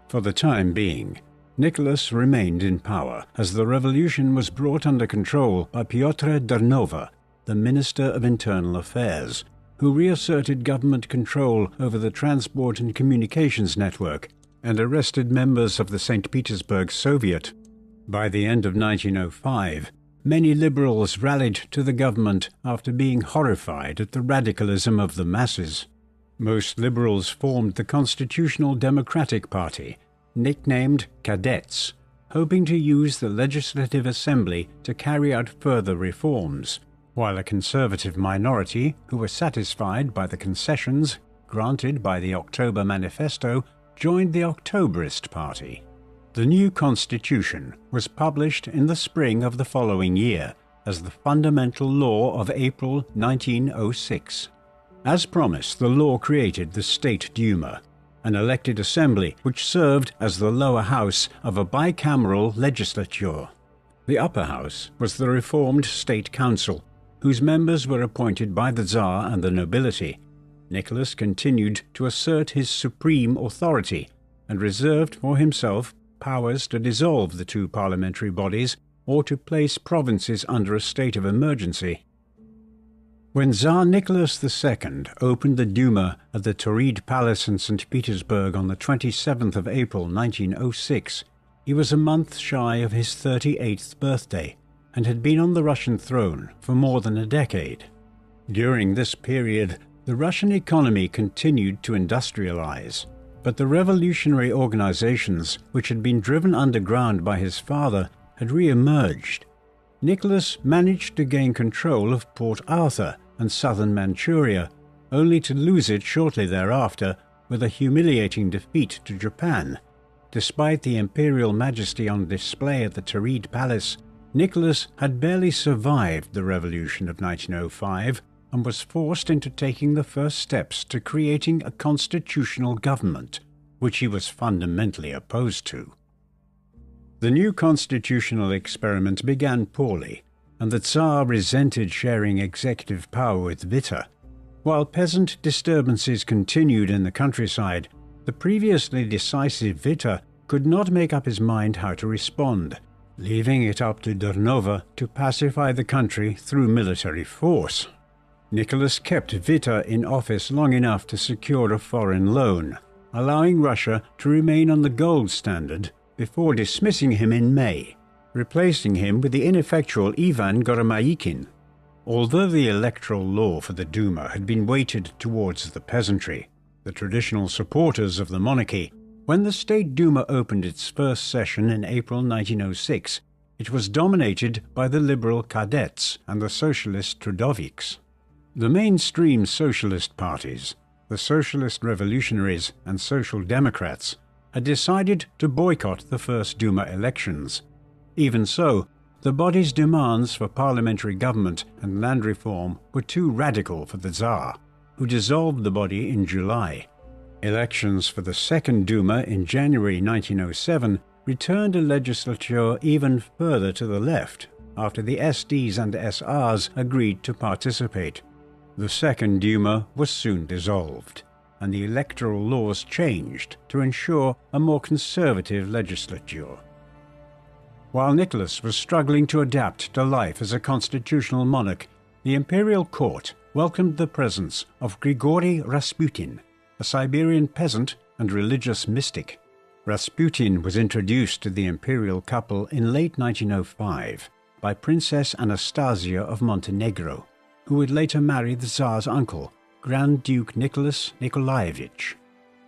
For the time being, Nicholas remained in power as the revolution was brought under control by Pyotr Darnova, the Minister of Internal Affairs, who reasserted government control over the transport and communications network and arrested members of the St. Petersburg Soviet. By the end of 1905, many liberals rallied to the government after being horrified at the radicalism of the masses. Most liberals formed the Constitutional Democratic Party, nicknamed Cadets, hoping to use the Legislative Assembly to carry out further reforms, while a conservative minority, who were satisfied by the concessions granted by the October Manifesto, joined the Octoberist Party. The new constitution was published in the spring of the following year as the Fundamental Law of April 1906. As promised, the law created the State Duma, an elected assembly which served as the lower house of a bicameral legislature. The upper house was the reformed State Council, whose members were appointed by the Tsar and the nobility. Nicholas continued to assert his supreme authority and reserved for himself powers to dissolve the two parliamentary bodies or to place provinces under a state of emergency. When Tsar Nicholas II opened the Duma at the Tauride Palace in St. Petersburg on the 27th of April 1906, he was a month shy of his 38th birthday and had been on the Russian throne for more than a decade. During this period, the Russian economy continued to industrialize, but the revolutionary organizations which had been driven underground by his father had re-emerged. Nicholas managed to gain control of Port Arthur and southern Manchuria, only to lose it shortly thereafter with a humiliating defeat to Japan. Despite the imperial majesty on display at the Tauride Palace, Nicholas had barely survived the revolution of 1905 and was forced into taking the first steps to creating a constitutional government, which he was fundamentally opposed to. The new constitutional experiment began poorly, and the Tsar resented sharing executive power with Witte. While peasant disturbances continued in the countryside, the previously decisive Witte could not make up his mind how to respond, leaving it up to Dornova to pacify the country through military force. Nicholas kept Witte in office long enough to secure a foreign loan, allowing Russia to remain on the gold standard before dismissing him in May, replacing him with the ineffectual Ivan Goromaikin. Although the electoral law for the Duma had been weighted towards the peasantry, the traditional supporters of the monarchy, when the State Duma opened its first session in April 1906, it was dominated by the liberal cadets and the socialist Trudoviks. The mainstream socialist parties, the Socialist Revolutionaries and Social Democrats, had decided to boycott the first Duma elections. Even so, the body's demands for parliamentary government and land reform were too radical for the Tsar, who dissolved the body in July. Elections for the Second Duma in January 1907 returned a legislature even further to the left, after the SDs and SRs agreed to participate. The Second Duma was soon dissolved, and the electoral laws changed to ensure a more conservative legislature. While Nicholas was struggling to adapt to life as a constitutional monarch, the imperial court welcomed the presence of Grigory Rasputin, a Siberian peasant and religious mystic. Rasputin was introduced to the imperial couple in late 1905 by Princess Anastasia of Montenegro, who would later marry the Tsar's uncle, Grand Duke Nicholas Nikolaevich.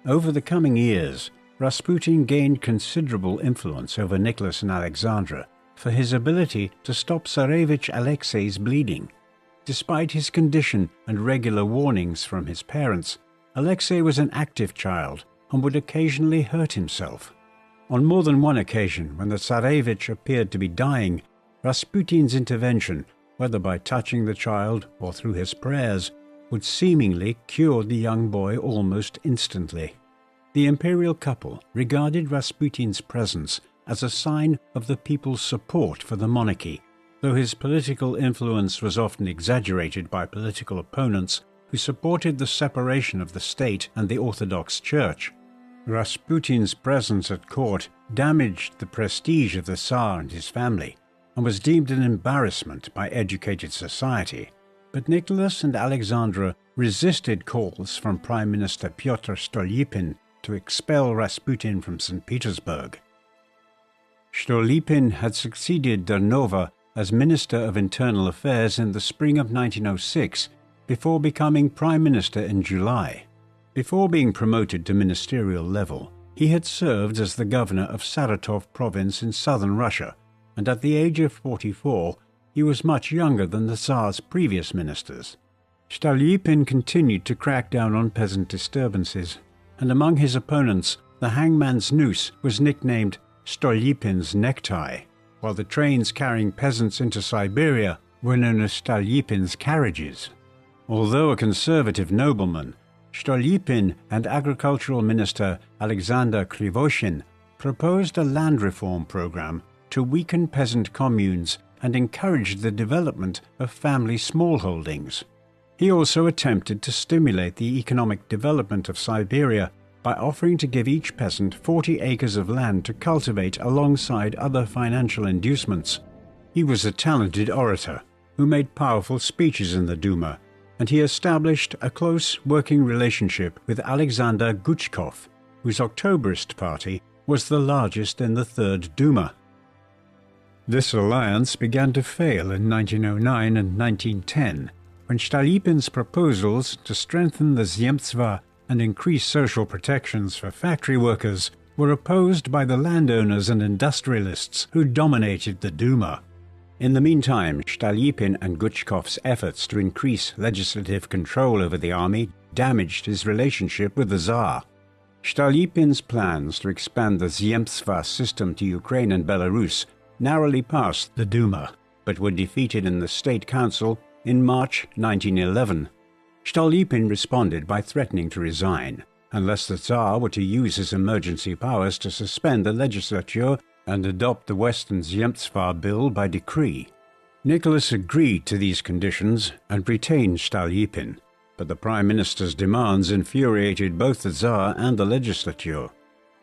Over the coming years, Rasputin gained considerable influence over Nicholas and Alexandra for his ability to stop Tsarevich Alexei's bleeding. Despite his condition and regular warnings from his parents, Alexei was an active child and would occasionally hurt himself. On more than one occasion, when the Tsarevich appeared to be dying, Rasputin's intervention, whether by touching the child or through his prayers, would seemingly cure the young boy almost instantly. The imperial couple regarded Rasputin's presence as a sign of the people's support for the monarchy, though his political influence was often exaggerated by political opponents who supported the separation of the state and the Orthodox Church. Rasputin's presence at court damaged the prestige of the Tsar and his family, and was deemed an embarrassment by educated society. But Nicholas and Alexandra resisted calls from Prime Minister Pyotr Stolypin to expel Rasputin from St. Petersburg. Stolypin had succeeded Dornova as Minister of Internal Affairs in the spring of 1906, before becoming Prime Minister in July. Before being promoted to ministerial level, he had served as the governor of Saratov province in southern Russia, and at the age of 44, he was much younger than the Tsar's previous ministers. Stolypin continued to crack down on peasant disturbances, and among his opponents, the hangman's noose was nicknamed Stolypin's necktie, while the trains carrying peasants into Siberia were known as Stolypin's carriages. Although a conservative nobleman, Stolypin and agricultural minister Alexander Krivoshin proposed a land reform program to weaken peasant communes and encourage the development of family smallholdings. He also attempted to stimulate the economic development of Siberia by offering to give each peasant 40 acres of land to cultivate alongside other financial inducements. He was a talented orator who made powerful speeches in the Duma, and he established a close working relationship with Alexander Guchkov, whose Octoberist party was the largest in the Third Duma. This alliance began to fail in 1909 and 1910, when Stolypin's proposals to strengthen the Zemstva and increase social protections for factory workers were opposed by the landowners and industrialists who dominated the Duma. In the meantime, Stolypin and Guchkov's efforts to increase legislative control over the army damaged his relationship with the Tsar. Stolypin's plans to expand the Zemstva system to Ukraine and Belarus narrowly passed the Duma, but were defeated in the State Council in March 1911. Stolypin responded by threatening to resign, unless the Tsar were to use his emergency powers to suspend the legislature and adopt the Western Zemstva Bill by decree. Nicholas agreed to these conditions and retained Stolypin, but the Prime Minister's demands infuriated both the Tsar and the legislature.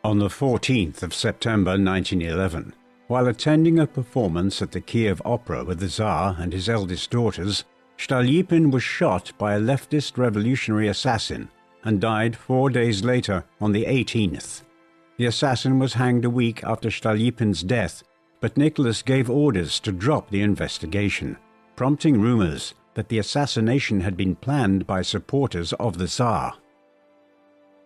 On the 14th of September 1911, while attending a performance at the Kiev Opera with the Tsar and his eldest daughters, Stolypin was shot by a leftist revolutionary assassin and died 4 days later on the 18th. The assassin was hanged a week after Stolypin's death, but Nicholas gave orders to drop the investigation, prompting rumors that the assassination had been planned by supporters of the Tsar.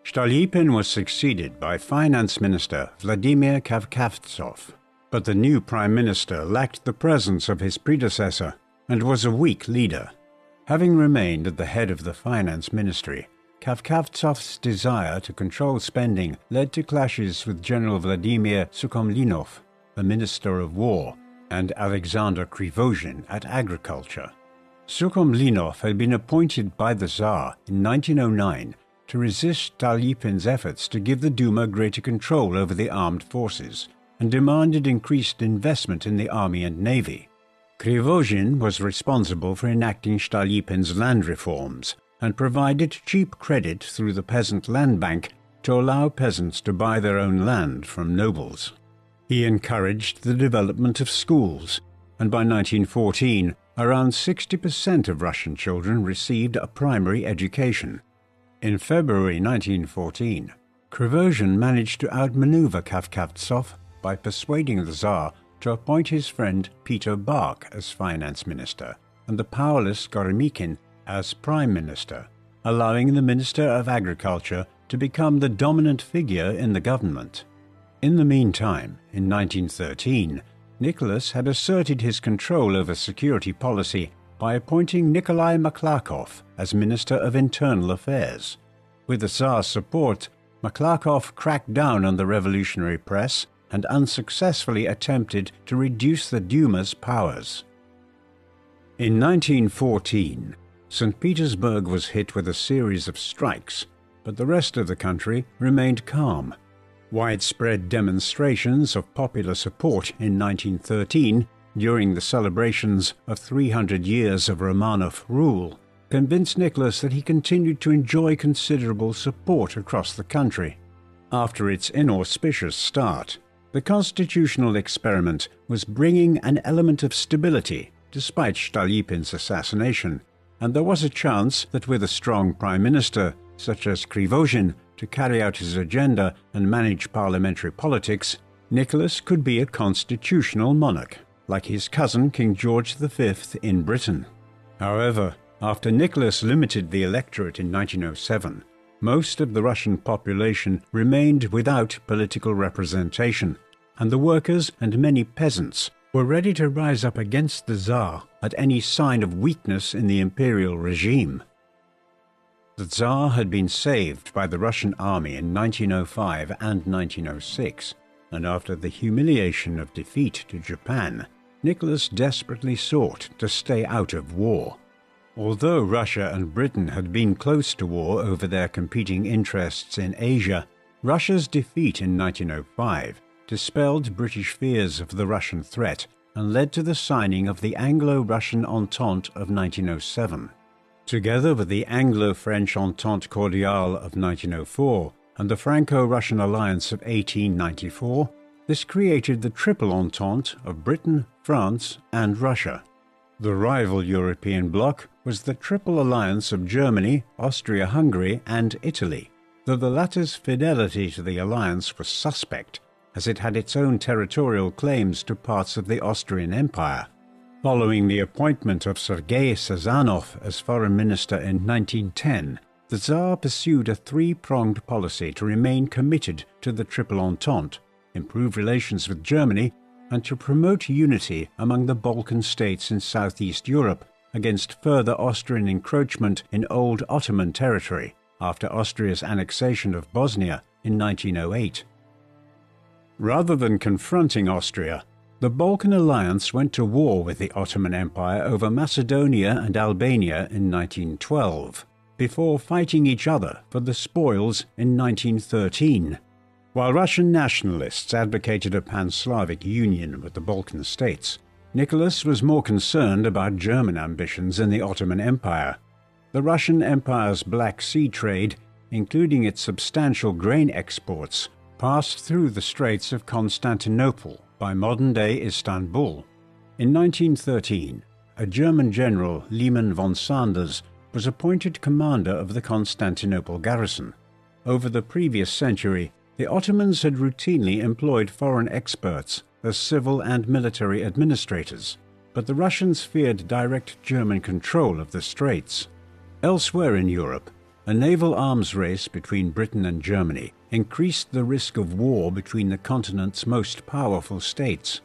Stolypin was succeeded by Finance Minister Vladimir Kavkavtsov, but the new Prime Minister lacked the presence of his predecessor and was a weak leader. Having remained at the head of the Finance Ministry, Kavkavtsov's desire to control spending led to clashes with General Vladimir Sukhomlinov, the Minister of War, and Alexander Krivoshin at Agriculture. Sukhomlinov had been appointed by the Tsar in 1909 to resist Stolypin's efforts to give the Duma greater control over the armed forces, and demanded increased investment in the army and navy. Krivoshin was responsible for enacting Stolypin's land reforms and provided cheap credit through the Peasant Land Bank to allow peasants to buy their own land from nobles. He encouraged the development of schools, and by 1914, around 60% of Russian children received a primary education. In February 1914, Krivoshin managed to outmaneuver Kavkavtsov by persuading the Tsar to appoint his friend Peter Bach as finance minister and the powerless Goromykin as prime minister, allowing the Minister of Agriculture to become the dominant figure in the government. In the meantime, in 1913, Nicholas had asserted his control over security policy by appointing Nikolai Maklakov as Minister of Internal Affairs. With the Tsar's support, Maklakov cracked down on the revolutionary press and unsuccessfully attempted to reduce the Duma's powers. In 1914, St. Petersburg was hit with a series of strikes, but the rest of the country remained calm. Widespread demonstrations of popular support in 1913, during the celebrations of 300 years of Romanov rule, convinced Nicholas that he continued to enjoy considerable support across the country. After its inauspicious start, the constitutional experiment was bringing an element of stability despite Stolypin's assassination, and there was a chance that with a strong prime minister, such as Krivoshin, to carry out his agenda and manage parliamentary politics, Nicholas could be a constitutional monarch, like his cousin King George V in Britain. However, after Nicholas limited the electorate in 1907, most of the Russian population remained without political representation, and the workers and many peasants were ready to rise up against the Tsar at any sign of weakness in the imperial regime. The Tsar had been saved by the Russian army in 1905 and 1906, and after the humiliation of defeat to Japan, Nicholas desperately sought to stay out of war. Although Russia and Britain had been close to war over their competing interests in Asia, Russia's defeat in 1905 dispelled British fears of the Russian threat and led to the signing of the Anglo-Russian Entente of 1907. Together with the Anglo-French Entente Cordiale of 1904 and the Franco-Russian Alliance of 1894, this created the Triple Entente of Britain, France, and Russia. The rival European bloc was the Triple Alliance of Germany, Austria-Hungary, and Italy, though the latter's fidelity to the alliance was suspect, as it had its own territorial claims to parts of the Austrian Empire. Following the appointment of Sergei Sazanov as foreign minister in 1910, the Tsar pursued a three-pronged policy to remain committed to the Triple Entente, improve relations with Germany, and to promote unity among the Balkan states in Southeast Europe against further Austrian encroachment in old Ottoman territory after Austria's annexation of Bosnia in 1908. Rather than confronting Austria, the Balkan Alliance went to war with the Ottoman Empire over Macedonia and Albania in 1912, before fighting each other for the spoils in 1913. While Russian nationalists advocated a pan-Slavic union with the Balkan states, Nicholas was more concerned about German ambitions in the Ottoman Empire. The Russian Empire's Black Sea trade, including its substantial grain exports, passed through the Straits of Constantinople by modern-day Istanbul. In 1913, a German general, Lehmann von Sanders, was appointed commander of the Constantinople garrison. Over the previous century, the Ottomans had routinely employed foreign experts as civil and military administrators, but the Russians feared direct German control of the straits. Elsewhere in Europe, a naval arms race between Britain and Germany increased the risk of war between the continent's most powerful states.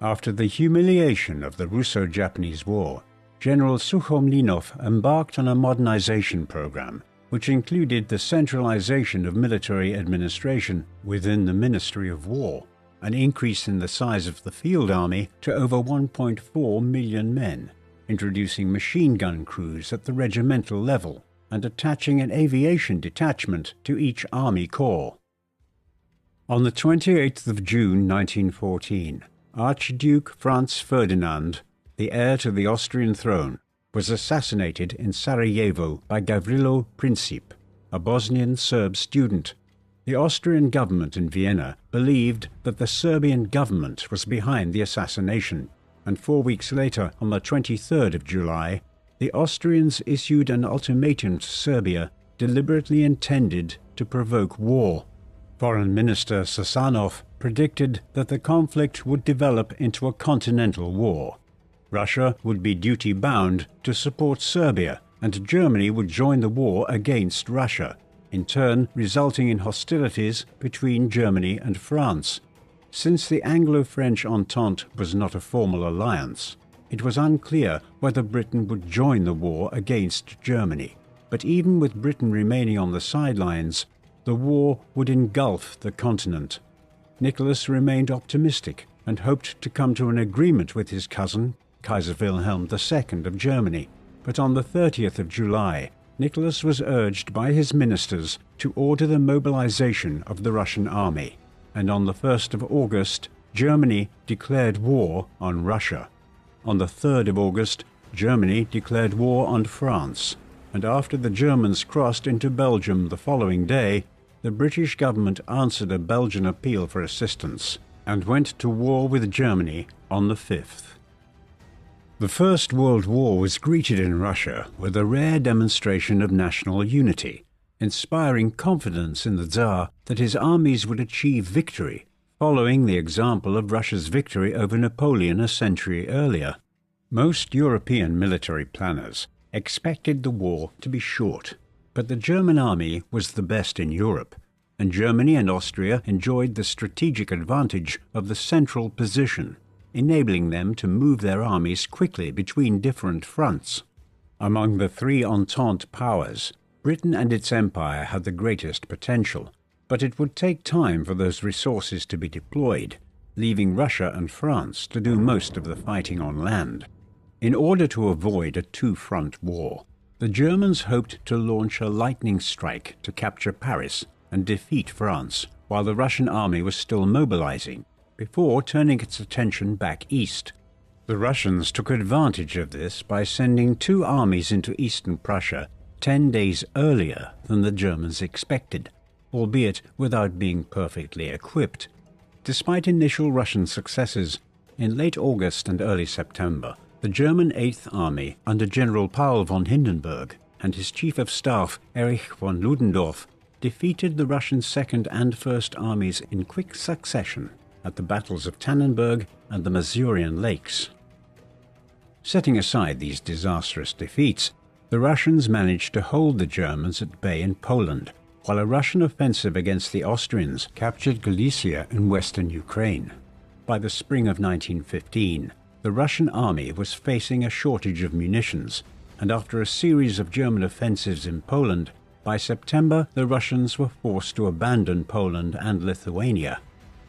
After the humiliation of the Russo-Japanese War, General Sukhomlinov embarked on a modernization program, which included the centralization of military administration within the Ministry of War, an increase in the size of the field army to over 1.4 million men, introducing machine gun crews at the regimental level, and attaching an aviation detachment to each army corps. On the 28th of June 1914, Archduke Franz Ferdinand, the heir to the Austrian throne, was assassinated in Sarajevo by Gavrilo Princip, a Bosnian Serb student. The Austrian government in Vienna believed that the Serbian government was behind the assassination, and 4 weeks later, on the 23rd of July, the Austrians issued an ultimatum to Serbia deliberately intended to provoke war. Foreign Minister Sazanov predicted that the conflict would develop into a continental war. Russia would be duty-bound to support Serbia, and Germany would join the war against Russia, in turn resulting in hostilities between Germany and France. Since the Anglo-French Entente was not a formal alliance, it was unclear whether Britain would join the war against Germany. But even with Britain remaining on the sidelines, the war would engulf the continent. Nicholas remained optimistic and hoped to come to an agreement with his cousin, Kaiser Wilhelm II of Germany, but on the 30th of July, Nicholas was urged by his ministers to order the mobilization of the Russian army, and on the 1st of August, Germany declared war on Russia. On the 3rd of August, Germany declared war on France, and after the Germans crossed into Belgium the following day, the British government answered a Belgian appeal for assistance and went to war with Germany on the 5th. The First World War was greeted in Russia with a rare demonstration of national unity, inspiring confidence in the Tsar that his armies would achieve victory, following the example of Russia's victory over Napoleon a century earlier. Most European military planners expected the war to be short, but the German army was the best in Europe, and Germany and Austria enjoyed the strategic advantage of the central position, enabling them to move their armies quickly between different fronts. Among the three Entente powers, Britain and its empire had the greatest potential, but it would take time for those resources to be deployed, leaving Russia and France to do most of the fighting on land. In order to avoid a two-front war, the Germans hoped to launch a lightning strike to capture Paris and defeat France, while the Russian army was still mobilizing, before turning its attention back east. The Russians took advantage of this by sending two armies into eastern Prussia 10 days earlier than the Germans expected, albeit without being perfectly equipped. Despite initial Russian successes, in late August and early September, the German Eighth Army under General Paul von Hindenburg and his Chief of Staff Erich von Ludendorff defeated the Russian Second and First Armies in quick succession at the battles of Tannenberg and the Masurian Lakes. Setting aside these disastrous defeats, the Russians managed to hold the Germans at bay in Poland, while a Russian offensive against the Austrians captured Galicia in western Ukraine. By the spring of 1915, the Russian army was facing a shortage of munitions, and after a series of German offensives in Poland, by September the Russians were forced to abandon Poland and Lithuania.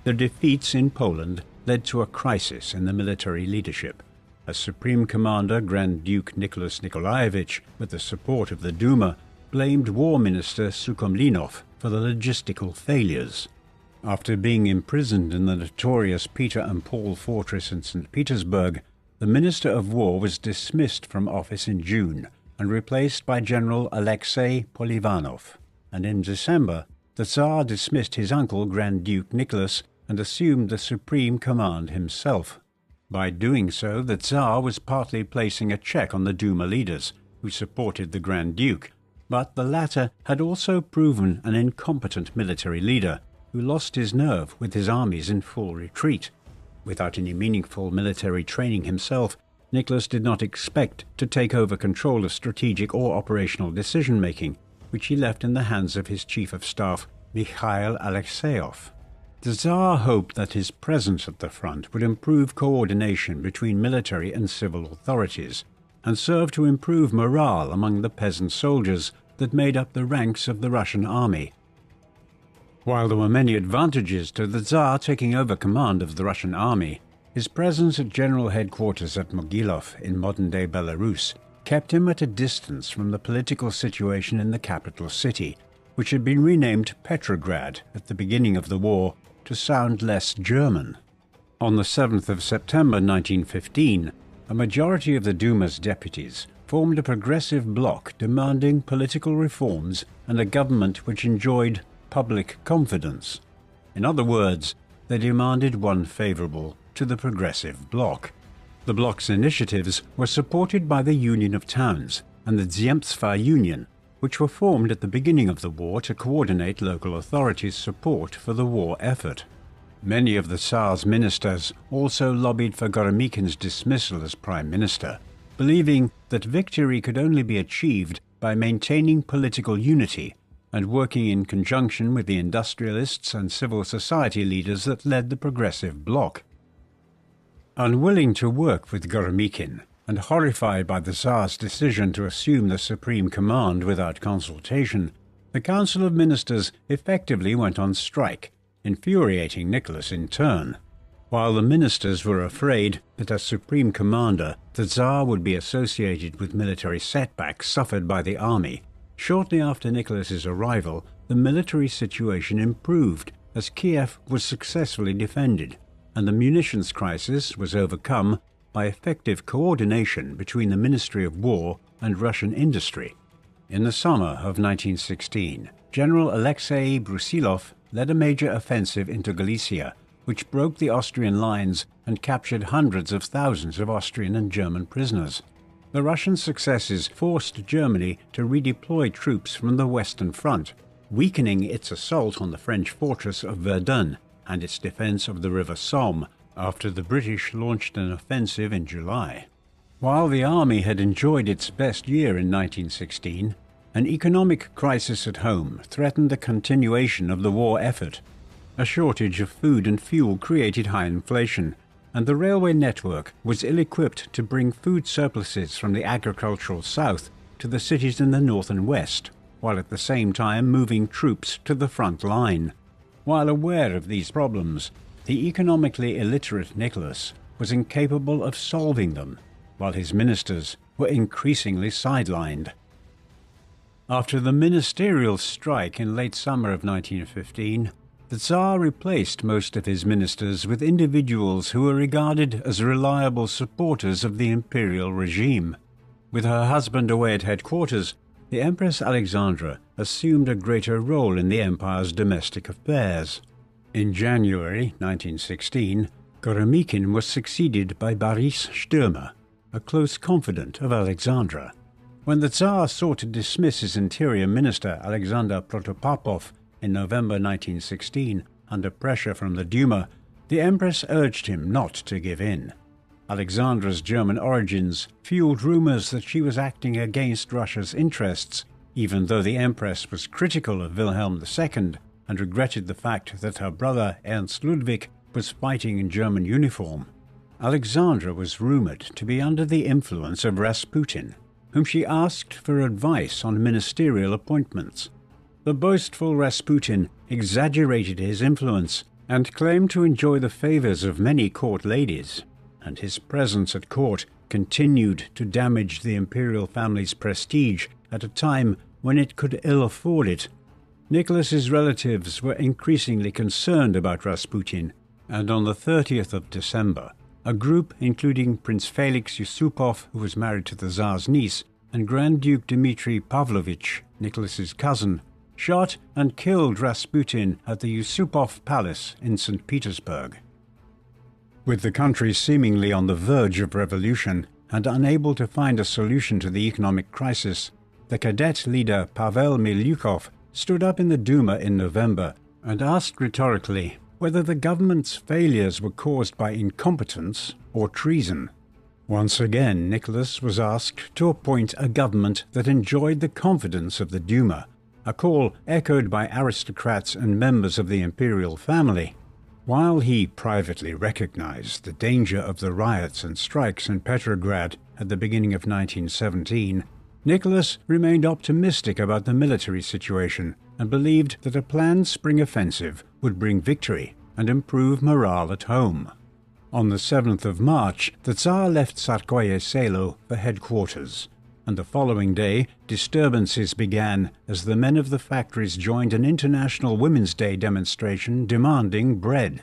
The defeats in Poland led to a crisis in the military leadership. As Supreme Commander Grand Duke Nicholas Nikolaevich, with the support of the Duma, blamed War Minister Sukhomlinov for the logistical failures. After being imprisoned in the notorious Peter and Paul fortress in St. Petersburg, the Minister of War was dismissed from office in June and replaced by General Alexei Polivanov. And in December, the Tsar dismissed his uncle Grand Duke Nicholas and assumed the supreme command himself. By doing so, the Tsar was partly placing a check on the Duma leaders, who supported the Grand Duke, but the latter had also proven an incompetent military leader, who lost his nerve with his armies in full retreat. Without any meaningful military training himself, Nicholas did not expect to take over control of strategic or operational decision-making, which he left in the hands of his Chief of Staff, Mikhail Alexeyev. The Tsar hoped that his presence at the front would improve coordination between military and civil authorities, and serve to improve morale among the peasant soldiers that made up the ranks of the Russian army. While there were many advantages to the Tsar taking over command of the Russian army, his presence at general headquarters at Mogilov in modern-day Belarus kept him at a distance from the political situation in the capital city, which had been renamed Petrograd at the beginning of the war to sound less German. On the 7th of September 1915, a majority of the Duma's deputies formed a progressive bloc demanding political reforms and a government which enjoyed public confidence. In other words, they demanded one favorable to the progressive bloc. The bloc's initiatives were supported by the Union of Towns and the Zemstva Union, which were formed at the beginning of the war to coordinate local authorities' support for the war effort. Many of the Tsar's ministers also lobbied for Goromikin's dismissal as prime minister, believing that victory could only be achieved by maintaining political unity and working in conjunction with the industrialists and civil society leaders that led the progressive bloc. Unwilling to work with Goromikin, and horrified by the Tsar's decision to assume the supreme command without consultation, the Council of Ministers effectively went on strike, infuriating Nicholas in turn. While the ministers were afraid that as supreme commander, the Tsar would be associated with military setbacks suffered by the army, shortly after Nicholas's arrival, the military situation improved as Kiev was successfully defended, and the munitions crisis was overcome by effective coordination between the Ministry of War and Russian industry. In the summer of 1916, General Alexei Brusilov led a major offensive into Galicia, which broke the Austrian lines and captured hundreds of thousands of Austrian and German prisoners. The Russian successes forced Germany to redeploy troops from the Western Front, weakening its assault on the French fortress of Verdun and its defense of the River Somme after the British launched an offensive in July. While the army had enjoyed its best year in 1916, an economic crisis at home threatened the continuation of the war effort. A shortage of food and fuel created high inflation, and the railway network was ill-equipped to bring food surpluses from the agricultural south to the cities in the north and west, while at the same time moving troops to the front line. While aware of these problems, the economically illiterate Nicholas was incapable of solving them. while his ministers were increasingly sidelined. After the ministerial strike in late summer of 1915, the Tsar replaced most of his ministers with individuals who were regarded as reliable supporters of the imperial regime. With her husband away at headquarters, the Empress Alexandra assumed a greater role in the empire's domestic affairs. In January 1916, Goromikin was succeeded by Boris Stürmer, a close confidant of Alexandra. When the Tsar sought to dismiss his interior minister Alexander Protopopov in November 1916 under pressure from the Duma, the Empress urged him not to give in. Alexandra's German origins fueled rumors that she was acting against Russia's interests, even though the Empress was critical of Wilhelm II and regretted the fact that her brother Ernst Ludwig was fighting in German uniform. Alexandra was rumored to be under the influence of Rasputin, whom she asked for advice on ministerial appointments. The boastful Rasputin exaggerated his influence and claimed to enjoy the favors of many court ladies, and his presence at court continued to damage the imperial family's prestige at a time when it could ill afford it. Nicholas's relatives were increasingly concerned about Rasputin, and on the 30th of December, a group including Prince Felix Yusupov, who was married to the Tsar's niece, and Grand Duke Dmitry Pavlovich, Nicholas's cousin, shot and killed Rasputin at the Yusupov Palace in St. Petersburg. With the country seemingly on the verge of revolution and unable to find a solution to the economic crisis, the cadet leader Pavel Milyukov stood up in the Duma in November and asked rhetorically whether the government's failures were caused by incompetence or treason. Once again, Nicholas was asked to appoint a government that enjoyed the confidence of the Duma, a call echoed by aristocrats and members of the imperial family. While he privately recognized the danger of the riots and strikes in Petrograd at the beginning of 1917, Nicholas remained optimistic about the military situation and believed that a planned spring offensive would bring victory and improve morale at home. On the 7th of March, the Tsar left Tsarskoye Selo for headquarters, and the following day disturbances began as the men of the factories joined an International Women's Day demonstration demanding bread.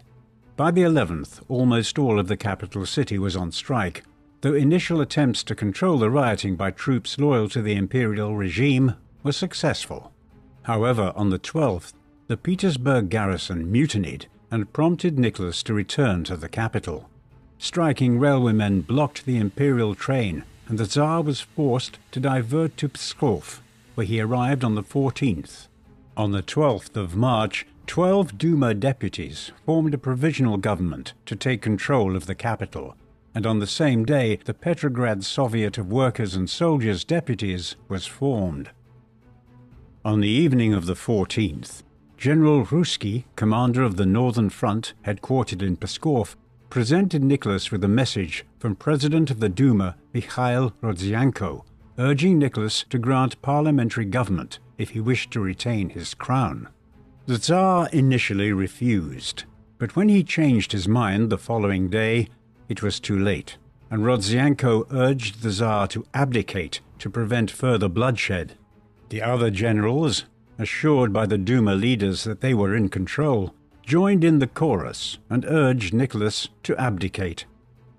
By the 11th, almost all of the capital city was on strike, though initial attempts to control the rioting by troops loyal to the imperial regime were successful. However, on the 12th, the Petersburg garrison mutinied and prompted Nicholas to return to the capital. Striking railwaymen blocked the imperial train, and the Tsar was forced to divert to Pskov, where he arrived on the 14th. On the 12th of March, 12 Duma deputies formed a provisional government to take control of the capital, and on the same day the Petrograd Soviet of Workers and Soldiers Deputies was formed. On the evening of the 14th, General Rusky, commander of the Northern Front, headquartered in Pskov, presented Nicholas with a message from President of the Duma, Mikhail Rodzianko, urging Nicholas to grant parliamentary government if he wished to retain his crown. The Tsar initially refused, but when he changed his mind the following day, it was too late, and Rodzianko urged the Tsar to abdicate to prevent further bloodshed. The other generals, assured by the Duma leaders that they were in control, joined in the chorus and urged Nicholas to abdicate.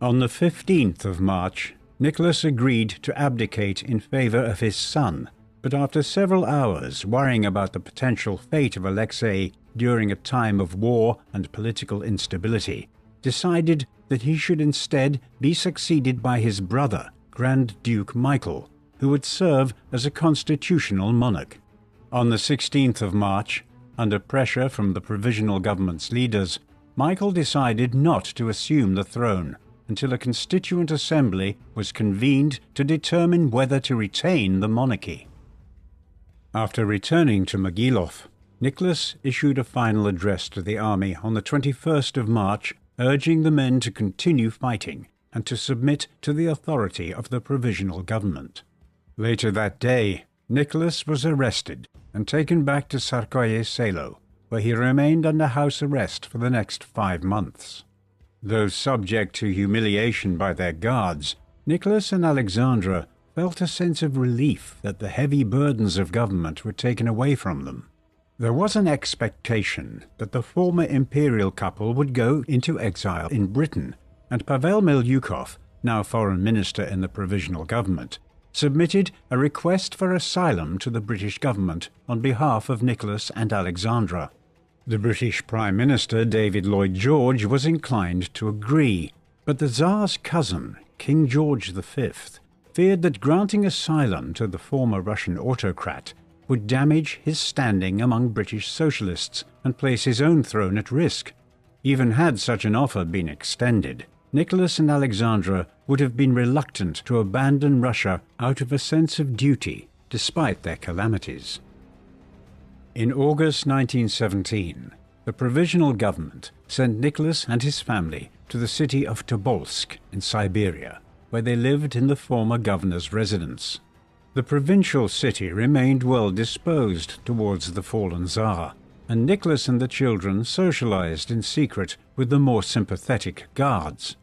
On the 15th of March, Nicholas agreed to abdicate in favor of his son, but after several hours worrying about the potential fate of Alexei during a time of war and political instability, decided that he should instead be succeeded by his brother, Grand Duke Michael, who would serve as a constitutional monarch. On the 16th of March, under pressure from the provisional government's leaders, Michael decided not to assume the throne until a constituent assembly was convened to determine whether to retain the monarchy. After returning to Mogilov, Nicholas issued a final address to the army on the 21st of March, urging the men to continue fighting and to submit to the authority of the provisional government. Later that day, Nicholas was arrested and taken back to Tsarskoye Selo, where he remained under house arrest for the next 5 months. Though subject to humiliation by their guards, Nicholas and Alexandra felt a sense of relief that the heavy burdens of government were taken away from them. There was an expectation that the former imperial couple would go into exile in Britain, and Pavel Milyukov, now foreign minister in the provisional government, submitted a request for asylum to the British government on behalf of Nicholas and Alexandra. The British Prime Minister David Lloyd George was inclined to agree, but the Tsar's cousin, King George V, feared that granting asylum to the former Russian autocrat would damage his standing among British socialists and place his own throne at risk. Even had such an offer been extended, Nicholas and Alexandra would have been reluctant to abandon Russia out of a sense of duty, despite their calamities. In August 1917, the provisional government sent Nicholas and his family to the city of Tobolsk in Siberia, where they lived in the former governor's residence. The provincial city remained well disposed towards the fallen Tsar, and Nicholas and the children socialized in secret with the more sympathetic guards.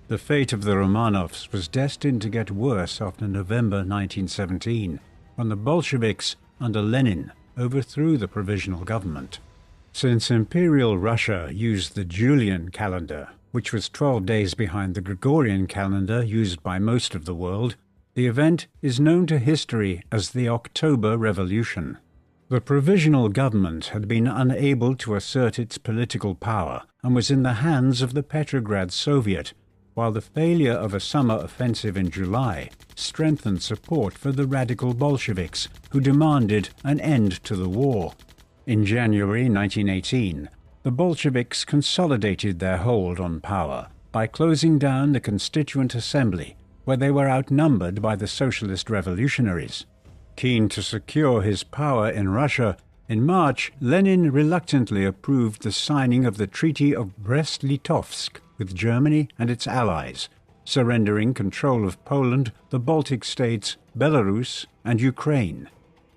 The fate of the Romanovs was destined to get worse after November 1917, when the Bolsheviks, under Lenin, overthrew the provisional government. Since Imperial Russia used the Julian calendar, which was 12 days behind the Gregorian calendar used by most of the world, the event is known to history as the October Revolution. The provisional government had been unable to assert its political power and was in the hands of the Petrograd Soviet, while the failure of a summer offensive in July strengthened support for the radical Bolsheviks, who demanded an end to the war. In January 1918, the Bolsheviks consolidated their hold on power by closing down the Constituent Assembly, where they were outnumbered by the socialist revolutionaries. Keen to secure his power in Russia, in March, Lenin reluctantly approved the signing of the Treaty of Brest-Litovsk with Germany and its allies, surrendering control of Poland, the Baltic states, Belarus, and Ukraine.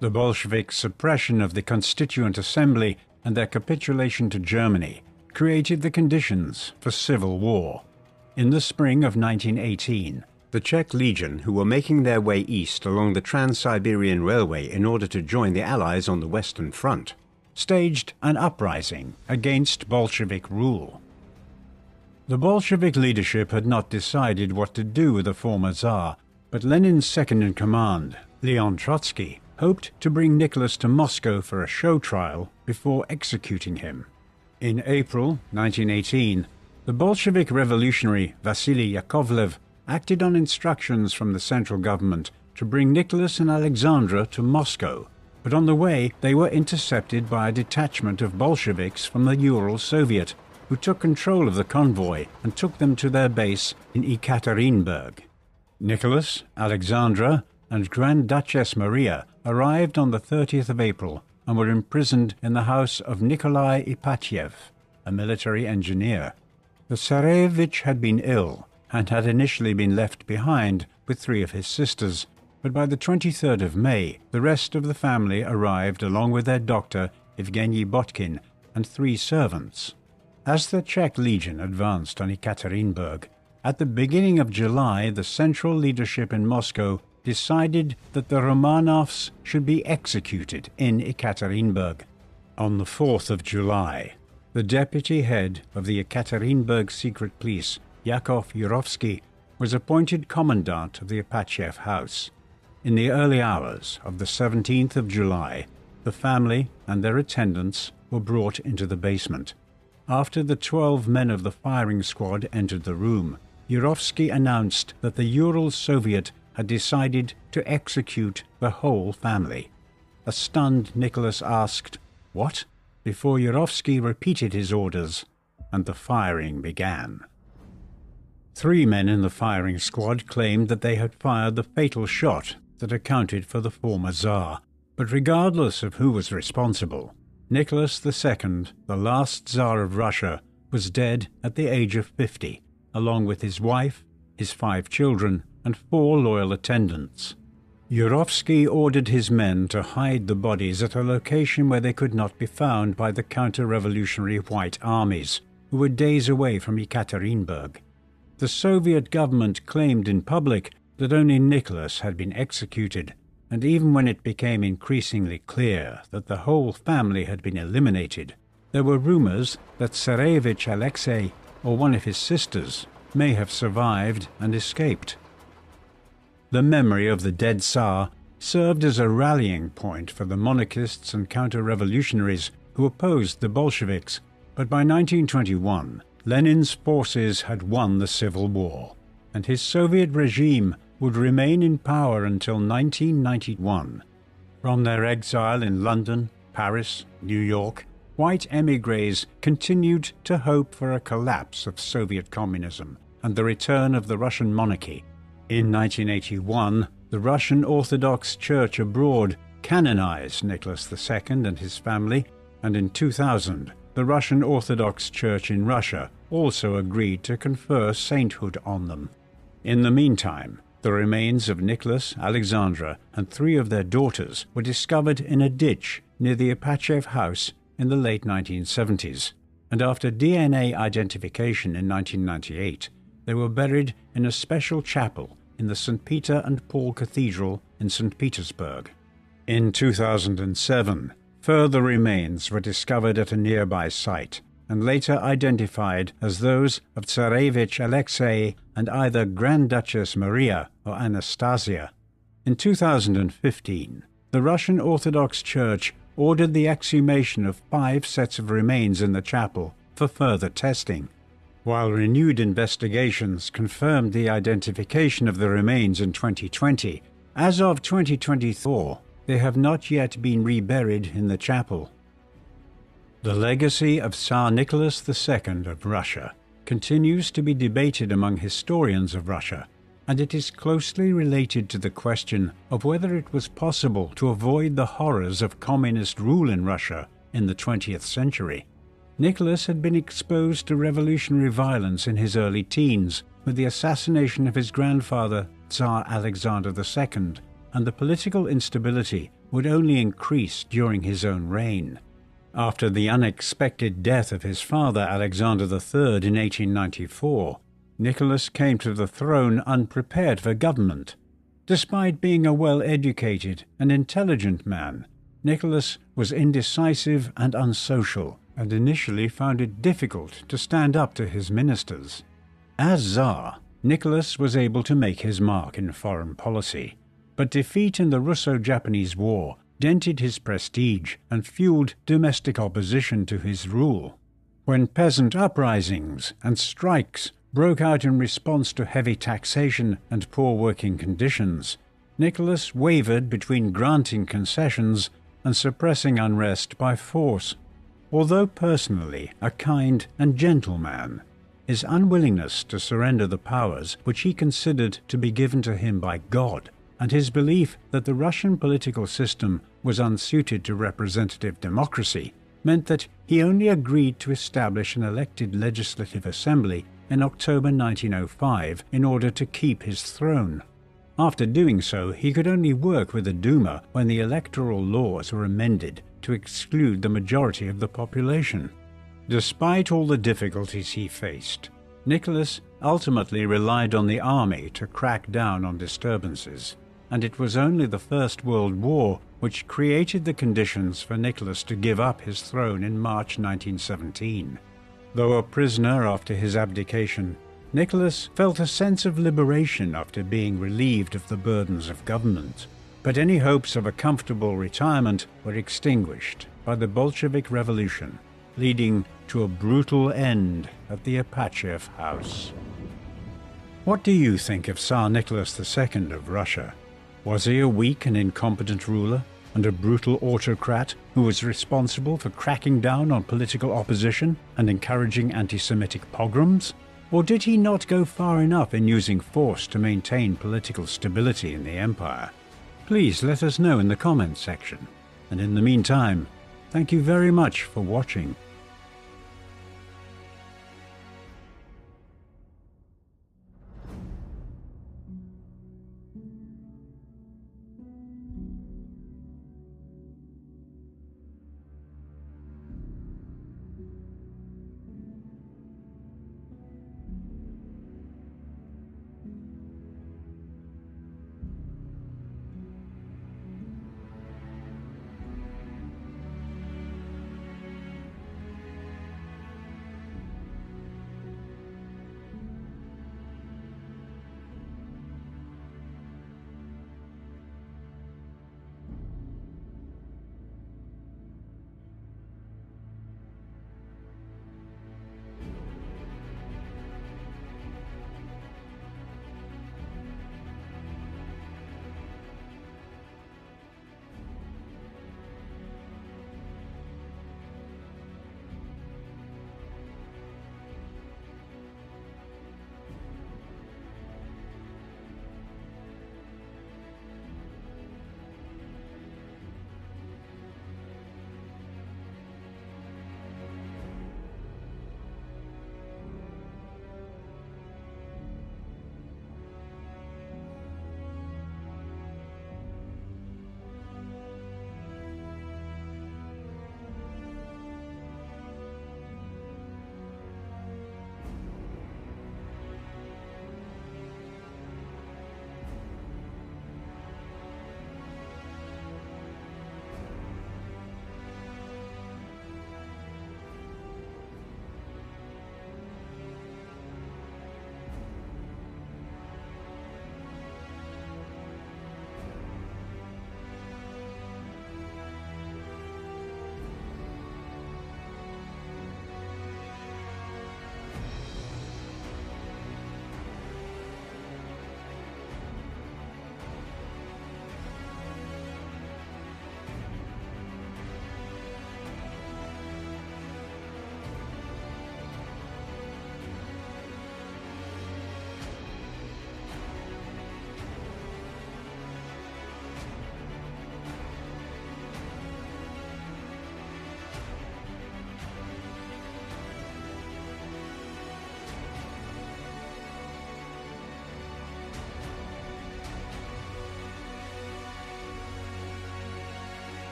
The Bolshevik suppression of the Constituent Assembly and their capitulation to Germany created the conditions for civil war. In the spring of 1918, the Czech Legion, who were making their way east along the Trans-Siberian Railway in order to join the Allies on the Western Front, staged an uprising against Bolshevik rule. The Bolshevik leadership had not decided what to do with the former Tsar, but Lenin's second-in-command, Leon Trotsky, hoped to bring Nicholas to Moscow for a show trial before executing him. In April 1918, the Bolshevik revolutionary Vasily Yakovlev acted on instructions from the central government to bring Nicholas and Alexandra to Moscow, but on the way they were intercepted by a detachment of Bolsheviks from the Ural Soviet, who took control of the convoy and took them to their base in Ekaterinburg. Nicholas, Alexandra, and Grand Duchess Maria arrived on the 30th of April and were imprisoned in the house of Nikolai Ipatiev, a military engineer. The Tsarevich had been ill and had initially been left behind with 3 of his sisters, but by the 23rd of May, the rest of the family arrived along with their doctor, Evgeny Botkin, and 3 servants. As the Czech Legion advanced on Ekaterinburg, at the beginning of July, the central leadership in Moscow decided that the Romanovs should be executed in Ekaterinburg. On the 4th of July, the deputy head of the Ekaterinburg secret police, Yakov Yurovsky, was appointed commandant of the Ipatiev house. In the early hours of the 17th of July, the family and their attendants were brought into the basement. After the 12 men of the firing squad entered the room, Yurovsky announced that the Ural Soviet had decided to execute the whole family. A stunned Nicholas asked, "What?" before Yurovsky repeated his orders, and the firing began. 3 men in the firing squad claimed that they had fired the fatal shot that accounted for the former Tsar, but regardless of who was responsible, Nicholas II, the last Tsar of Russia, was dead at the age of 50, along with his wife, his 5 children, and 4 loyal attendants. Yurovsky ordered his men to hide the bodies at a location where they could not be found by the counter-revolutionary White armies, who were days away from Ekaterinburg. The Soviet government claimed in public that only Nicholas had been executed, and even when it became increasingly clear that the whole family had been eliminated, there were rumors that Tsarevich Alexei, or one of his sisters, may have survived and escaped. The memory of the dead Tsar served as a rallying point for the monarchists and counter-revolutionaries who opposed the Bolsheviks, but by 1921, Lenin's forces had won the Civil War, and his Soviet regime would remain in power until 1991. From their exile in London, Paris, New York, white émigrés continued to hope for a collapse of Soviet communism and the return of the Russian monarchy. In 1981, the Russian Orthodox Church abroad canonized Nicholas II and his family, and in 2000, the Russian Orthodox Church in Russia also agreed to confer sainthood on them. In the meantime, the remains of Nicholas, Alexandra, and 3 of their daughters were discovered in a ditch near the Apachev house in the late 1970s, and after DNA identification in 1998, they were buried in a special chapel in the St. Peter and Paul Cathedral in St. Petersburg. In 2007, further remains were discovered at a nearby site, and later identified as those of Tsarevich Alexei and either Grand Duchess Maria or Anastasia. In 2015, the Russian Orthodox Church ordered the exhumation of 5 sets of remains in the chapel for further testing, while renewed investigations confirmed the identification of the remains in 2020. As of 2024, they have not yet been reburied in the chapel. The legacy of Tsar Nicholas II of Russia continues to be debated among historians of Russia, and it is closely related to the question of whether it was possible to avoid the horrors of communist rule in Russia in the 20th century. Nicholas had been exposed to revolutionary violence in his early teens, with the assassination of his grandfather, Tsar Alexander II, and the political instability would only increase during his own reign. After the unexpected death of his father Alexander III in 1894, Nicholas came to the throne unprepared for government. Despite being a well-educated and intelligent man, Nicholas was indecisive and unsocial, and initially found it difficult to stand up to his ministers. As Tsar, Nicholas was able to make his mark in foreign policy, but defeat in the Russo-Japanese War dented his prestige and fueled domestic opposition to his rule. When peasant uprisings and strikes broke out in response to heavy taxation and poor working conditions, Nicholas wavered between granting concessions and suppressing unrest by force. Although personally a kind and gentle man, his unwillingness to surrender the powers which he considered to be given to him by God, and his belief that the Russian political system was unsuited to representative democracy, meant that he only agreed to establish an elected legislative assembly in October 1905 in order to keep his throne. After doing so, he could only work with the Duma when the electoral laws were amended to exclude the majority of the population. Despite all the difficulties he faced, Nicholas ultimately relied on the army to crack down on disturbances, and it was only the First World War which created the conditions for Nicholas to give up his throne in March 1917. Though a prisoner after his abdication, Nicholas felt a sense of liberation after being relieved of the burdens of government. But any hopes of a comfortable retirement were extinguished by the Bolshevik Revolution, leading to a brutal end at the Apachev house. What do you think of Tsar Nicholas II of Russia? Was he a weak and incompetent ruler and a brutal autocrat who was responsible for cracking down on political opposition and encouraging anti-Semitic pogroms? Or did he not go far enough in using force to maintain political stability in the empire? Please let us know in the comments section. And in the meantime, thank you very much for watching.